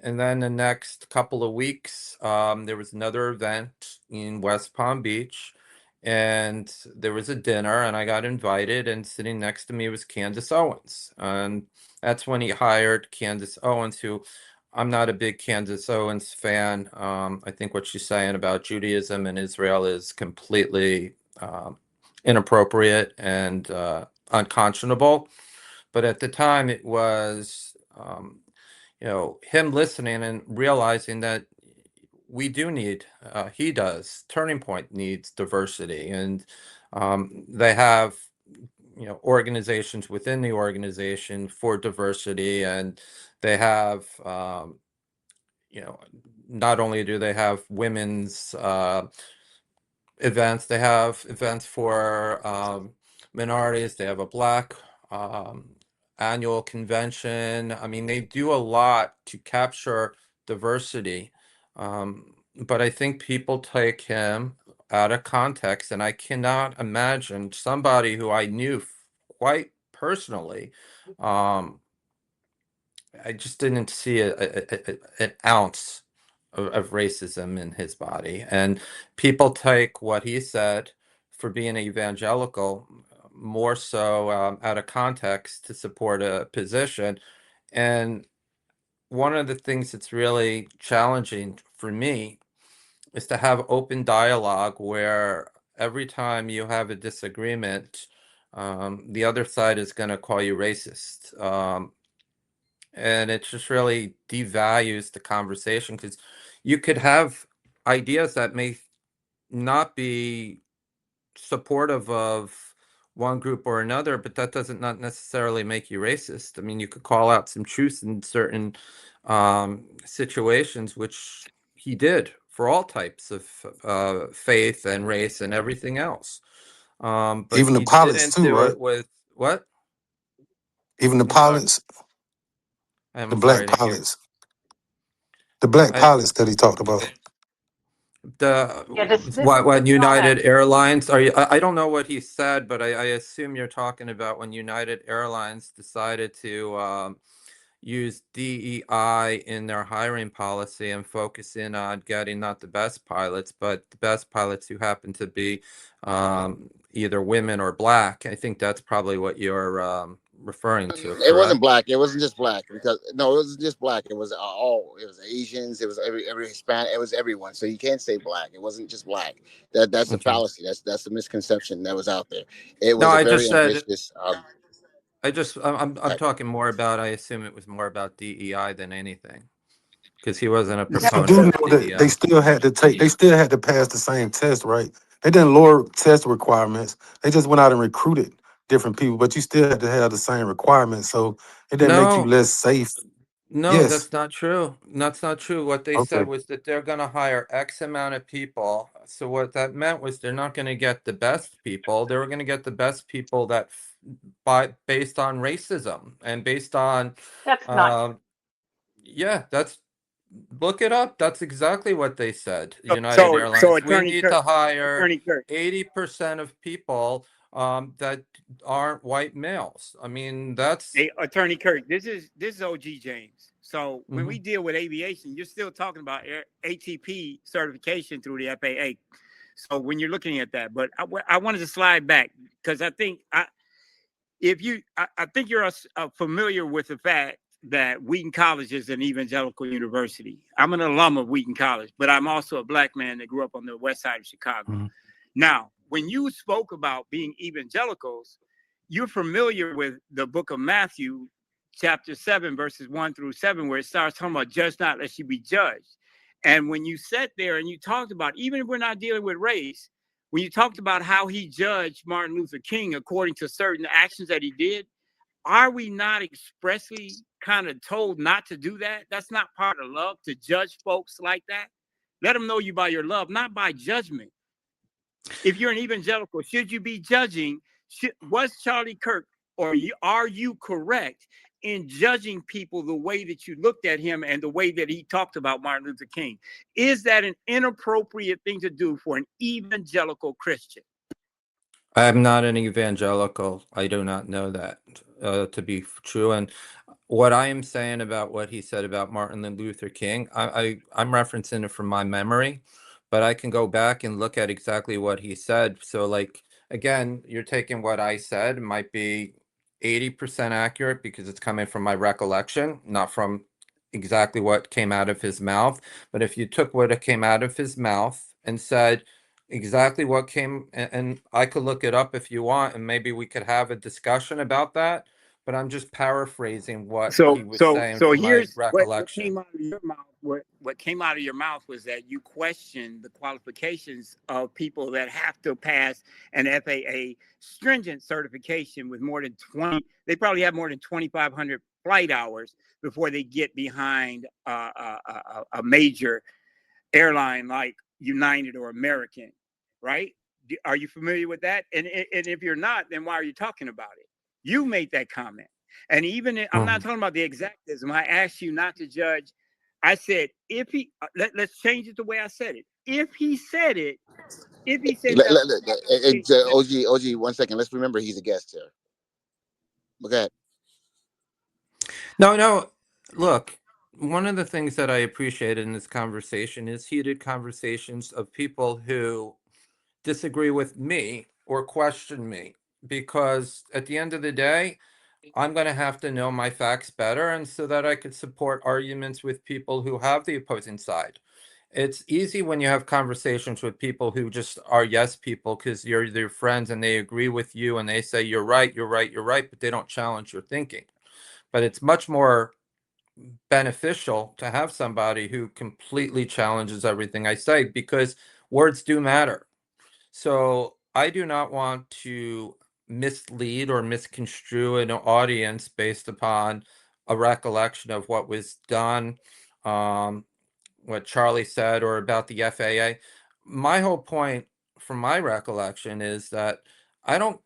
And then the next couple of weeks, there was another event in West Palm Beach, and there was a dinner, and I got invited, and sitting next to me was Candace Owens. And that's when he hired Candace Owens, who I'm not a big Candace Owens fan. I think what she's saying about Judaism and Israel is completely inappropriate and unconscionable. But at the time, it was him listening and realizing that we do need, he does, Turning Point needs diversity. And they have, organizations within the organization for diversity. And they have, not only do they have women's events, they have events for minorities, they have a Black annual convention. I mean, they do a lot to capture diversity. But I think people take him out of context, and I cannot imagine somebody who I knew quite personally. I just didn't see an ounce of racism in his body. And people take what he said for being evangelical more so out of context to support a position. And one of the things that's really challenging for me is to have open dialogue where every time you have a disagreement, the other side is going to call you racist. And it just really devalues the conversation because you could have ideas that may not be supportive of one group or another, but that doesn't not necessarily make you racist. I mean, you could call out some truths in certain situations, which he did for all types of faith and race and everything else. But Even the he pilots didn't too, do right? it with what? Even the I'm sorry. pilots, I'm the black sorry to hear. pilots, the black I pilots that he talked about. the Yeah, when go ahead. United Airlines are you, I don't know what he said, but I assume you're talking about when United Airlines decided to use DEI in their hiring policy and focus in on getting not the best pilots, but the best pilots who happen to be either women or Black. I think that's probably what you're referring to, It wasn't correct? black. It wasn't just black because no, it wasn't just black. It was all. It was Asians. It was every Hispanic. It was everyone. So you can't say black. It wasn't just black. That's a Okay. fallacy. That's a misconception that was out there. It No, was a I just very said ambitious. I'm Right. talking more about, I assume it was more about DEI than anything, because he wasn't a Yes, I proponent do of know that they DEI. still had to take, they still had to pass the same test, right? They didn't lower test requirements. They just went out and recruited different people, but you still had to have the same requirements. So it didn't make you No, less safe. no, Yes. that's not true. That's not true. What they Okay. said was that they're going to hire X amount of people. So what that meant was they're not going to get the best people. They were going to get the best people that based on racism and based on, That's not um, yeah, that's look it up. That's exactly what they said. United So Airlines. We Attorney need Kirk, to hire Attorney Kirk. 80% of people that aren't white males. I mean, that's Hey, Attorney Kirk, this is OG James. So when we mhm. deal with aviation, you're still talking about ATP certification through the FAA. So when you're looking at that, but I wanted to slide back because I think I think you're familiar with the fact that Wheaton College is an evangelical university. I'm an alum of Wheaton College, but I'm also a black man that grew up on the west side of Chicago. Mhm. Now, when you spoke about being evangelicals, you're familiar with the book of Matthew, chapter 7, verses 1 through 7, where it starts talking about judge not lest you be judged. And when you sat there and you talked about, even if we're not dealing with race, when you talked about how he judged Martin Luther King according to certain actions that he did, Are we not expressly kind of told not to do that? That's not part of love, to judge folks like that. Let them know you by your love, not by judgment. If you're an evangelical, should you be judging? Was Charlie Kirk, or are you correct in judging people the way that you looked at him and the way that he talked about Martin Luther King? Is that an inappropriate thing to do for an evangelical Christian? I'm not an evangelical. I do not know that to be true. And what I am saying about what he said about Martin Luther King, I'm referencing it from my memory, but I can go back and look at exactly what he said. So, like, again, you're taking what I said, it might be 80% accurate because it's coming from my recollection, not from exactly what came out of his mouth. But if you took what came out of his mouth and said, exactly what came, and I could look it up if you want, and maybe we could have a discussion about that. But I'm just paraphrasing what So, he was so, saying so from my here's what recollection. came out of your mouth. What came out of your mouth was that you questioned the qualifications of people that have to pass an FAA stringent certification with more than 20. They probably have more than 2,500 flight hours before they get behind a major airline like United or American, right? Are you familiar with that? And if you're not, then why are you talking about it? You made that comment. And even I'm not talking about the exactism. I asked you not to judge. I said, if he, let's change it the way I said it. If he said it, OG, 1 second. Let's remember he's a guest here. Okay. No, look, one of the things that I appreciate in this conversation is heated conversations of people who disagree with me or question me, because at the end of the day, I'm going to have to know my facts better, and so that I could support arguments with people who have the opposing side. It's easy when you have conversations with people who just are yes people because you're their friends and they agree with you and they say you're right, you're right, you're right, but they don't challenge your thinking. But it's much more beneficial to have somebody who completely challenges everything I say, because words do matter. So I do not want to mislead or misconstrue an audience based upon a recollection of what was done, what Charlie said, or about the FAA. My whole point, from my recollection, is that I don't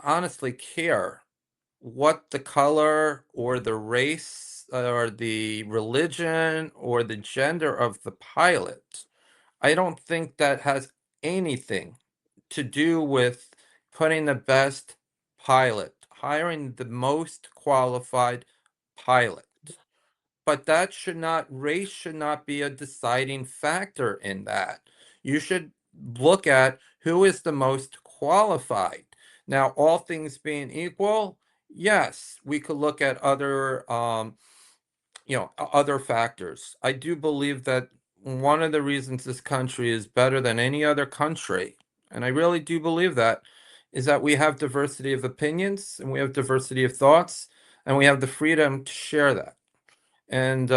honestly care what the color or the race or the religion or the gender of the pilot. I don't think that has anything to do with putting the best pilot, hiring the most qualified pilot. But that should not, race should not be a deciding factor in that. You should look at who is the most qualified. Now, all things being equal, yes, we could look at other other factors. I do believe that one of the reasons this country is better than any other country, and I really do believe that, is that we have diversity of opinions and we have diversity of thoughts and we have the freedom to share that. And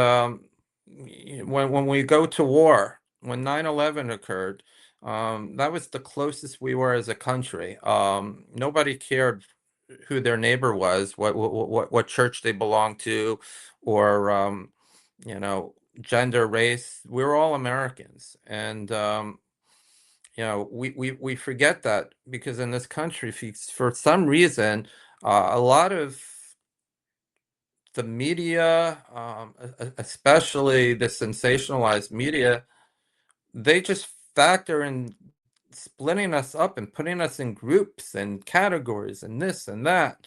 when we go to war, when 9/11 occurred, that was the closest we were as a country. Nobody cared who their neighbor was, what church they belonged to, or gender, race. We're all Americans, and we forget that, because in this country, for some reason, a lot of the media, especially the sensationalized media, they just factor in splitting us up and putting us in groups and categories and this and that.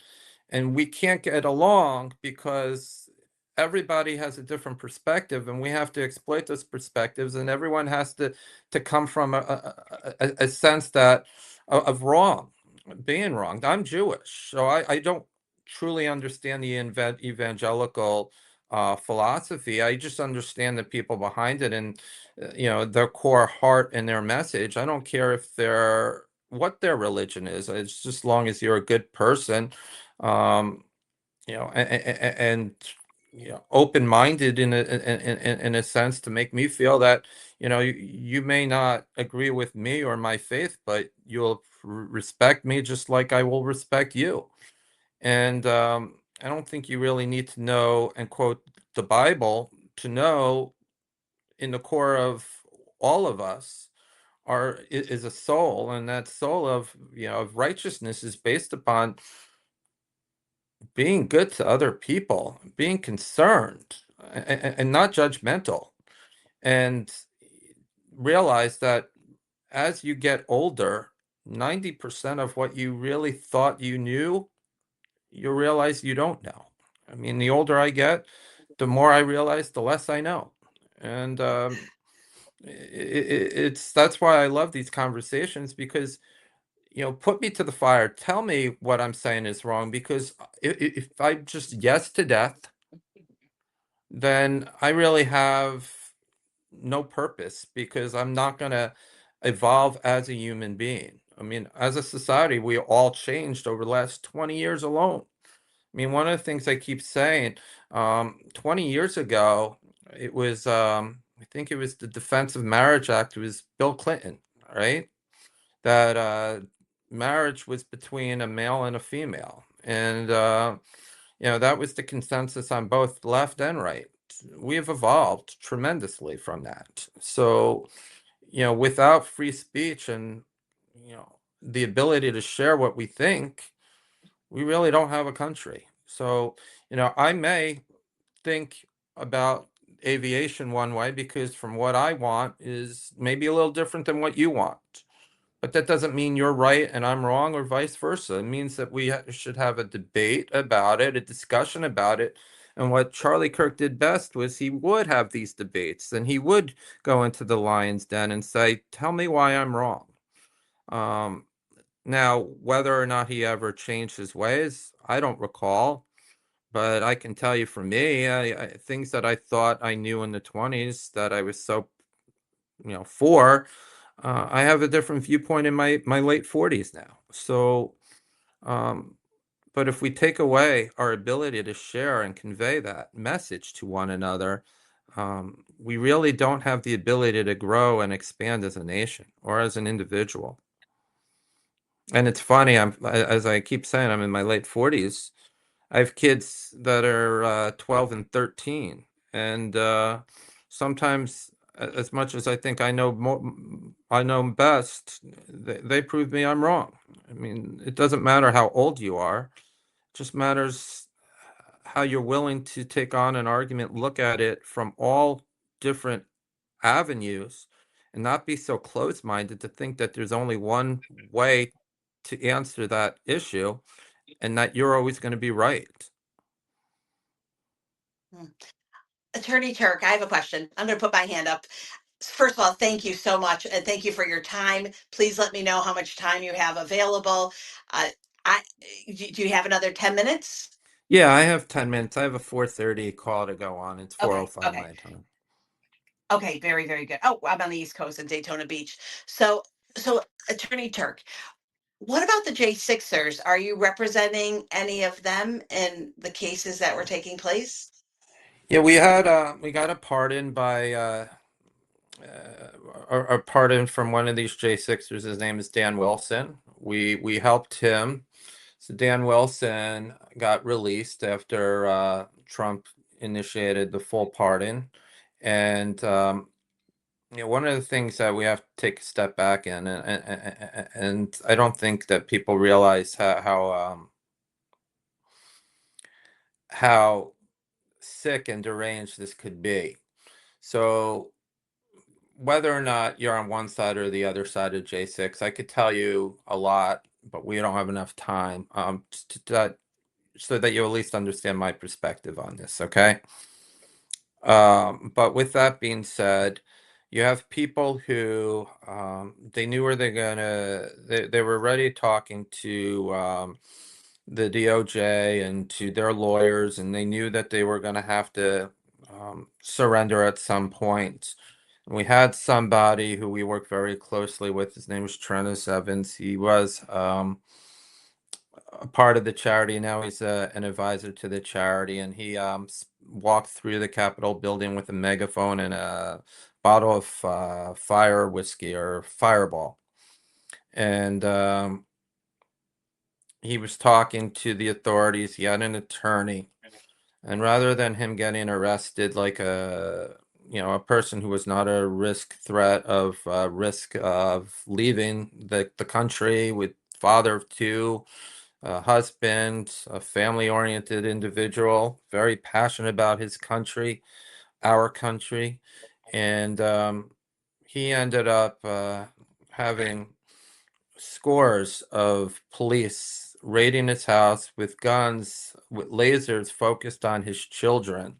And we can't get along because everybody has a different perspective, and we have to exploit those perspectives, and everyone has to come from a sense that of wrong, being wronged. I'm Jewish, so I don't truly understand the evangelical philosophy. I just understand the people behind it, and their core heart and their message. I don't care if they're what their religion is. It's just as long as you're a good person, um, and open-minded in a sense, to make me feel that you may not agree with me or my faith, but you'll respect me just like I will respect you. And I don't think you really need to know and quote the Bible to know in the core of all of us is a soul, and that soul of of righteousness is based upon being good to other people, being concerned, and not judgmental, and realize that as you get older, 90% of what you really thought you knew, you realize you don't know. I mean, the older I get, the more I realize, the less I know. And it's that's why I love these conversations, because put me to the fire. Tell me what I'm saying is wrong, because if I just yes to death, then I really have no purpose, because I'm not going to evolve as a human being. I mean, as a society, we all changed over the last 20 years alone. I mean, one of the things I keep saying, 20 years ago, it was, I think it was the Defense of Marriage Act. It was Bill Clinton, right? That marriage was between a male and a female. And, that was the consensus on both left and right. We have evolved tremendously from that. So, without free speech and, the ability to share what we think, we really don't have a country. So, I may think about aviation one way, because from what I want is maybe a little different than what you want. But that doesn't mean you're right and I'm wrong, or vice versa. It means that we should have a debate about it, a discussion about it. And what Charlie Kirk did best was he would have these debates, and he would go into the lion's den and say, tell me why I'm wrong. Now, whether or not he ever changed his ways, I don't recall. But I can tell you, for me, things that I thought I knew in the 20s that I was so, for, I have a different viewpoint in my late 40s now. So, but if we take away our ability to share and convey that message to one another, we really don't have the ability to grow and expand as a nation or as an individual. And it's funny, as I keep saying, I'm in my late 40s. I have kids that are 12 and 13, and sometimes, as much as I think I know more, I know best, they prove me I'm wrong. I mean, it doesn't matter how old you are; it just matters how you're willing to take on an argument, look at it from all different avenues, and not be so close-minded to think that there's only one way to answer that issue, and that you're always going to be right. Hmm. Attorney Turk, I have a question. I'm going to put my hand up. First of all, thank you so much, and thank you for your time. Please let me know how much time you have available. Uh, I do you have another 10 minutes? Yeah, I have 10 minutes. I have a 4:30 call to go on. It's Okay, 4:05 okay, my time. okay. Very, very good. Oh, I'm on the East Coast in Daytona Beach. So, Attorney Turk, what about the J6ers? Are you representing any of them in the cases that were taking place? Yeah, we got a pardon by a pardon from one of these J6ers. His name is Dan Wilson. We helped him. So Dan Wilson got released after Trump initiated the full pardon. And one of the things that we have to take a step back in, and I don't think that people realize how sick and deranged this could be. So whether or not you're on one side or the other side of J6, I could tell you a lot, but we don't have enough time so that you at least understand my perspective on this, okay? But with that being said, you have people who they knew where they were already talking to the DOJ and to their lawyers, and they knew that they were going to have to surrender at some point. And we had somebody who we worked very closely with. His name was Trennis Evans. He was a part of the charity. Now he's an advisor to the charity, and he walked through the Capitol building with a megaphone and a bottle of fire whiskey or Fireball. And he was talking to the authorities. He had an attorney, and rather than him getting arrested like a person who was not a risk of leaving the country, with father of two, a husband, a family-oriented individual, very passionate about his country, our country, and he ended up having scores of police raiding his house with guns, with lasers focused on his children,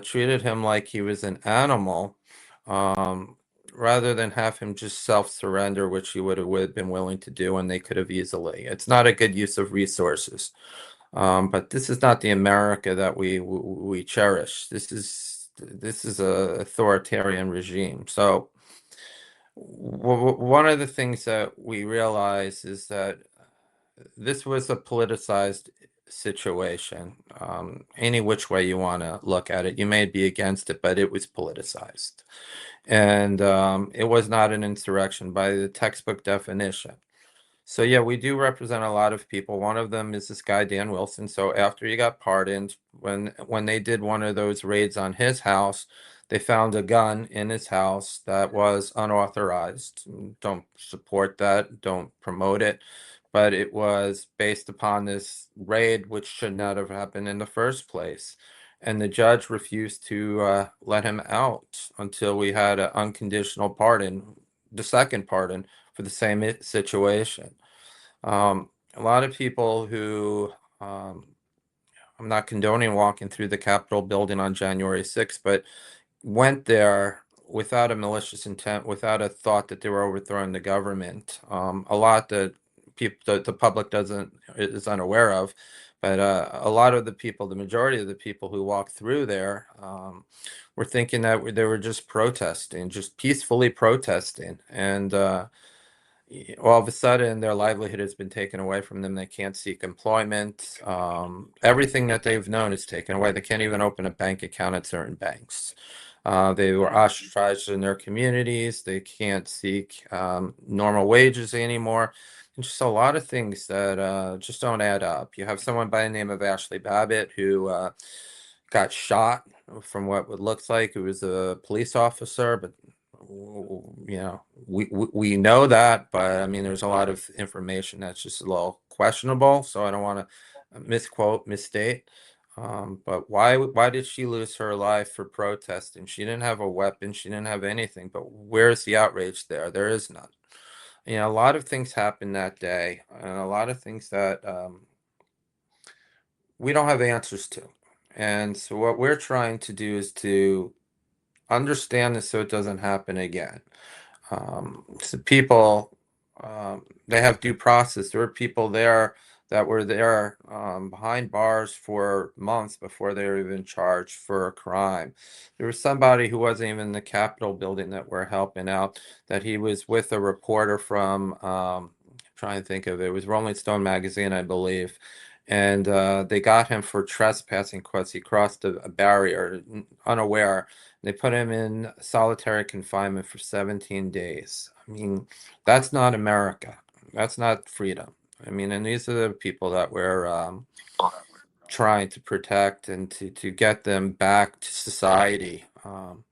treated him like he was an animal, um, rather than have him just self-surrender, which he would have been willing to do, and they could have easily. It's not a good use of resources. But this is not the America that we cherish. This is a authoritarian regime. So one of the things that we realize is that this was a politicized situation. Any which way you want to look at it, you may be against it, but it was politicized. And it was not an insurrection by the textbook definition. So yeah, we do represent a lot of people. One of them is this guy, Dan Wilson. So after he got pardoned, when they did one of those raids on his house, they found a gun in his house that was unauthorized. Don't support that, don't promote it. But it was based upon this raid, which should not have happened in the first place. And the judge refused to let him out until we had an unconditional pardon, the second pardon for the same situation. A lot of people who, I'm not condoning walking through the Capitol building on January 6th, but went there without a malicious intent, without a thought that they were overthrowing the government. A lot that the public is unaware of, but a lot of the people, the majority of the people who walked through there, were thinking that they were just protesting, just peacefully protesting, and all of a sudden their livelihood has been taken away from them. They can't seek employment. Everything that they've known is taken away. They can't even open a bank account at certain banks. They were ostracized in their communities. They can't seek normal wages anymore. And just a lot of things that just don't add up. You have someone by the name of Ashley Babbitt who got shot, from what it looks like. It was a police officer, but we know that, but I mean, there's a lot of information that's just a little questionable, so I don't want to misstate. But why did she lose her life for protesting? She didn't have a weapon, she didn't have anything, but where's the outrage there? There is none. A lot of things happened that day, and a lot of things that we don't have answers to. And so what we're trying to do is to understand this so it doesn't happen again. So people, they have due process. There were people there that were there behind bars for months before they were even charged for a crime. There was somebody who wasn't even in the Capitol building that we're helping out, that he was with a reporter from, trying to think of it, was Rolling Stone magazine, I believe. And they got him for trespassing because he crossed a barrier unaware. They put him in solitary confinement for 17 days. I mean, that's not America. That's not freedom. I mean, and these are the people that we're trying to protect and to get them back to society. And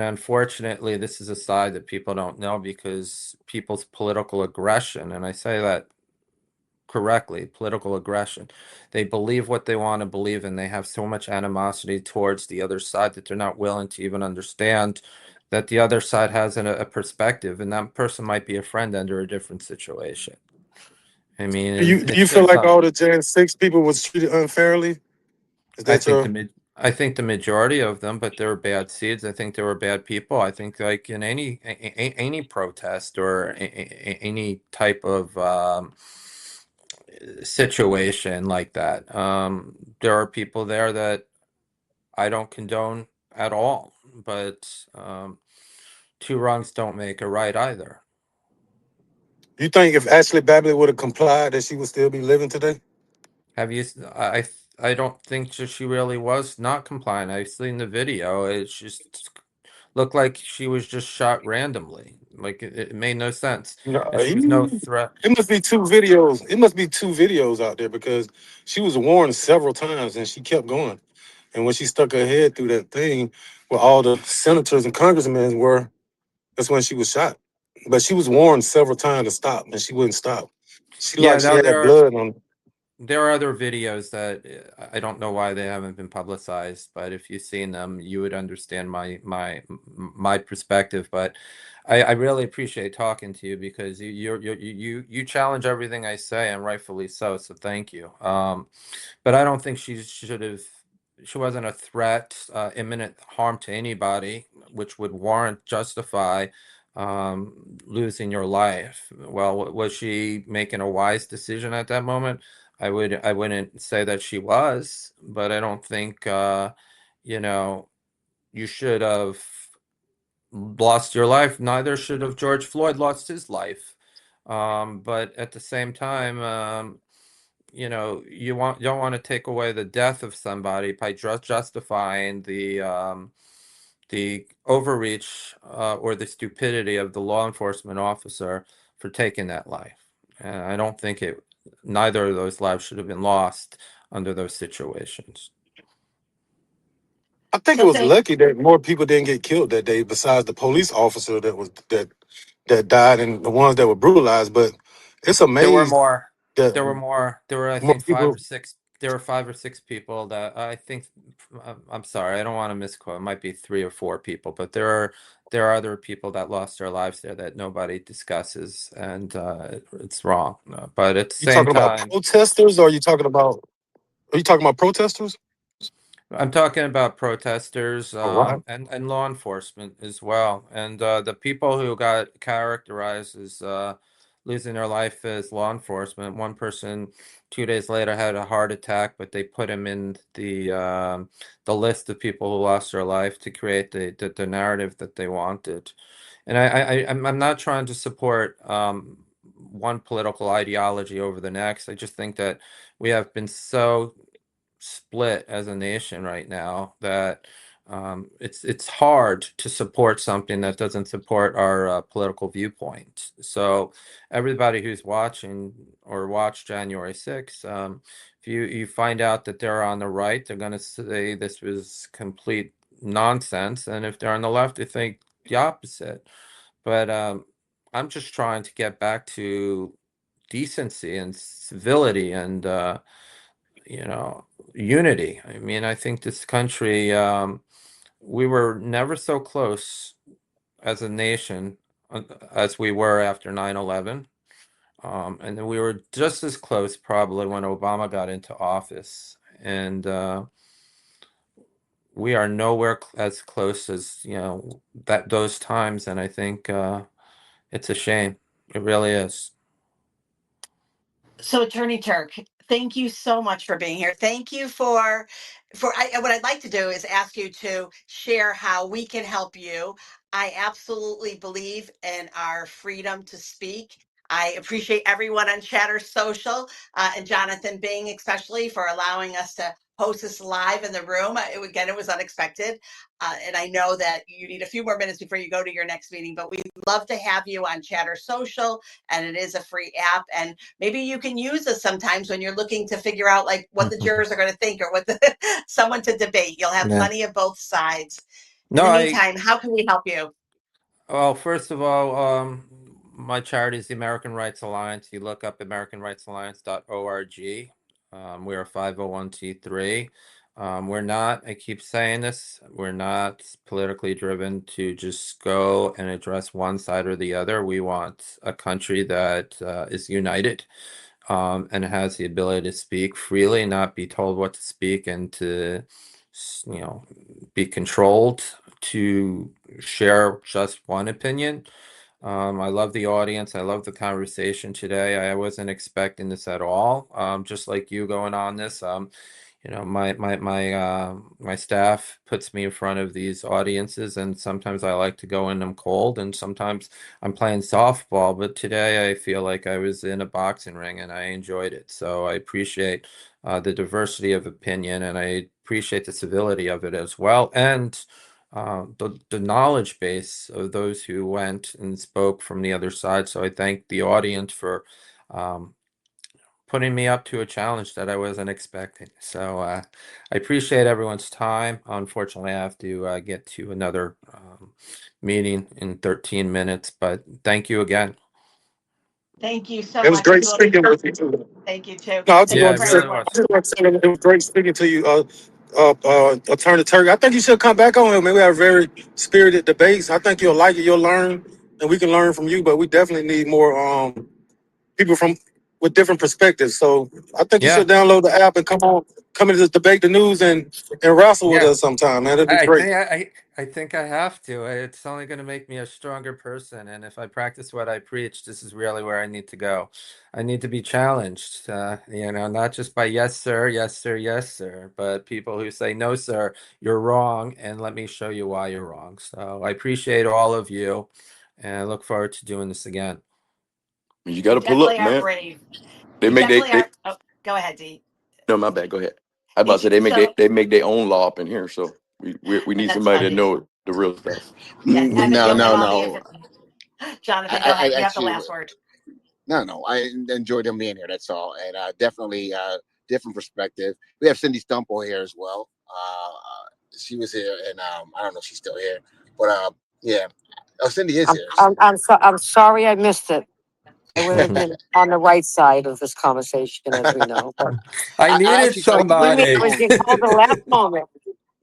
unfortunately, this is a side that people don't know, because people's political aggression, and I say that correctly, political aggression. They believe what they want to believe, and they have so much animosity towards the other side that they're not willing to even understand that the other side has a perspective, and that person might be a friend under a different situation. I mean, Do you it's feel just like not. all the Jan 6 people was treated unfairly? Is I that think your? the majority of them, but there were bad seeds. I think there were bad people. I think, like in any protest or any type of situation like that, there are people there that I don't condone at all. But two wrongs don't make a right either. You think if Ashley Babbitt would have complied, that she would still be living today? Have you? I don't think that she really was not compliant. I've seen the video. It's just looked like she was just shot randomly. Like it made no sense, No, and she was no threat. it must be two videos. It must be two videos out there because she was warned several times and she kept going. And when she stuck her head through that thing where all the senators and congressmen were, that's when she was shot. But she was warned several times to stop, and she wouldn't stop. She Yeah, like she now had blood on. there are other videos that I don't know why they haven't been publicized, but if you've seen them, you would understand my perspective. But I really appreciate talking to you because you challenge everything I say, and rightfully so. So thank you. But I don't think she should have. She wasn't a threat, imminent harm to anybody, which would warrant justify losing your life. Well, was she making a wise decision at that moment? I wouldn't say that she was, but I don't think you know, you should have lost your life. Neither should have George Floyd lost his life. But at the same time, you don't want to take away the death of somebody by justifying the overreach or the stupidity of the law enforcement officer for taking that life. And I don't think neither of those lives should have been lost under those situations. I think it So was thank lucky that more people didn't get killed that day, besides the police officer that died and the ones that were brutalized. But it's There were amazing more. that There were more. There were, I more think, five people. or six. There were 5 or 6 people that I think. I'm sorry, I don't want to misquote. It might be 3 or 4 people, but there are other people that lost their lives there that nobody discusses, and it's wrong. But at the You same talking about time, protesters, or are you talking about? Are you talking about protesters? I'm talking about protesters All right. and law enforcement as well. And the people who got characterized as losing their life as law enforcement. One person 2 days later had a heart attack, but they put him in the list of people who lost their life to create the narrative that they wanted. And I'm not trying to support one political ideology over the next. I just think that we have been so split as a nation right now that it's hard to support something that doesn't support our political viewpoint. So everybody who's watching or watched January 6th, if you find out that they're on the right, they're going to say this was complete nonsense, and if they're on the left, they think the opposite. But I'm just trying to get back to decency and civility and unity. I mean, I think this country, we were never so close as a nation as we were after 9/11. And then we were just as close probably when Obama got into office. And we are nowhere as close as, those times. And I think it's a shame. It really is. So, Attorney Turk, thank you so much for being here. Thank you what I'd like to do is ask you to share how we can help you. I absolutely believe in our freedom to speak. I appreciate everyone on Chatter Social and Jonathan Bing, especially for allowing us to host this live in the room. Again, it was unexpected. And I know that you need a few more minutes before you go to your next meeting, but we'd love to have you on Chatter Social, and it is a free app. And maybe you can use this sometimes when you're looking to figure out like what the jurors are going to think or what someone to debate. You'll have Yeah. plenty of both sides. In No, the meantime, how can we help you? Well, first of all, my charity is the American Rights Alliance. You look up americanrightsalliance.org. We're a 501(c)(3). We're not, I keep saying this, we're not politically driven to just go and address one side or the other. We want a country that is united and has the ability to speak freely, not be told what to speak, and to, you know, be controlled to share just one opinion. I love the audience. I love the conversation today. I wasn't expecting this at all. Just like you going on this. My staff puts me in front of these audiences, and sometimes I like to go in them cold, and sometimes I'm playing softball. But today I feel like I was in a boxing ring, and I enjoyed it. So I appreciate the diversity of opinion, and I appreciate the civility of it as well. And the knowledge base of those who went and spoke from the other side. So I thank the audience for putting me up to a challenge that I wasn't expecting. So I appreciate everyone's time. Unfortunately, I have to get to another meeting in 13 minutes, but thank you again. Thank you so It was much. great speaking with you too. Thank you too. No, I just Thank you Yeah, want it for to say, really everyone. was. it was great speaking to you, Attorney Turk. I think you should come back on here. Man, we have very spirited debates. I think you'll like it. You'll learn, and we can learn from you. But we definitely need more people with different perspectives. So I think you Yeah, should download the app and come into this debate the news and wrestle with yeah. us sometime, man. That'd be I great. think I think I have to. It's only going to make me a stronger person, and if I practice what I preach, this is really where I need to go. I need to be challenged, not just by yes sir, yes sir, yes sir, but people who say no sir, you're wrong, and let me show you why you're wrong. So I appreciate all of you, and I look forward to doing this again. You got You to pull up, definitely are man. brave. They You make definitely are. Oh, go ahead, Dee. no, my bad. Go ahead. I was about to say So they make their own law up in here, so we need that's somebody to funny. know the real stuff. Yes, Evan, No, you'll have no, all the no. information. Jonathan, go ahead. I You have the actually, last word. no. I enjoyed them being here. That's all, and definitely different perspective. We have Cindy Stumple here as well. She was here, and I don't know if she's still here, but yeah. Oh, Cindy is here. I'm sorry I missed it. I would have been on the right side of this conversation, as we know. But I I needed actually tried to get we somebody. it was you called the last moment.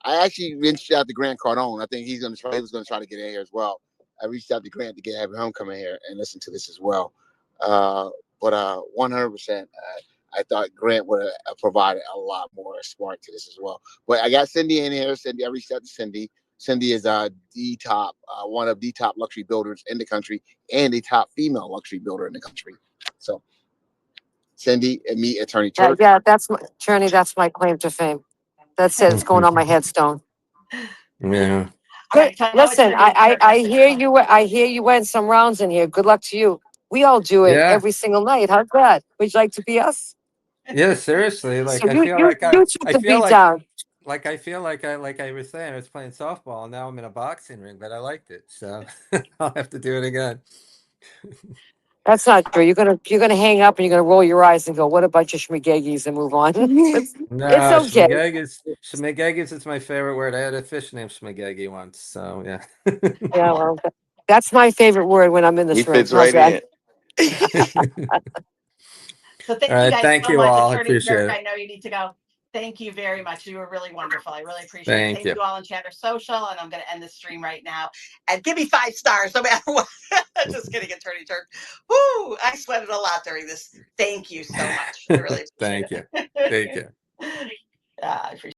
I actually reached out to Grant Cardone. I think he was gonna try to get in here as well. I reached out to Grant to have him come in here and listen to this as well. But 100%, I thought Grant would have provided a lot more spark to this as well. But I got Cindy in here. I reached out to Cindy. Cindy is the top, one of the top luxury builders in the country, and the top female luxury builder in the country. So, Cindy and me, Attorney Turk. Yeah, that's my attorney. That's my claim to fame. That's it. It's going on my headstone. Yeah. All right. So I know Listen, Attorney Turk I has to hear go. you. I hear you went some rounds in here. Good luck to you. We all do it Yeah. every single night. How's that? Would you like to be us? Yeah, seriously. So Like I feel like you took I the feel beat down. I feel like I was saying I was playing softball and now I'm in a boxing ring, but I liked it. So I'll have to do it again. That's not true. You're gonna hang up and you're gonna roll your eyes and go, "What a bunch of schmigeggies," and move on. It's No, okay. Schmegegis is my favorite word. I had a fish named Schmegegi once, so yeah. Yeah, well, that's my favorite word when I'm in He this room. fits How's right that? in. So All thank you right, guys thank so you much. all. I Attorney appreciate Turk, it. I know you need to go. Thank you very much. You were really wonderful. I really appreciate it. Thank Thank you. you all on Chatter Social, and I'm going to end the stream right now. And give me 5 stars no matter what. Just kidding, Attorney Turk. Woo! I sweated a lot during this. Thank you so much. I really appreciate Thank you. it. Thank you. I appreciate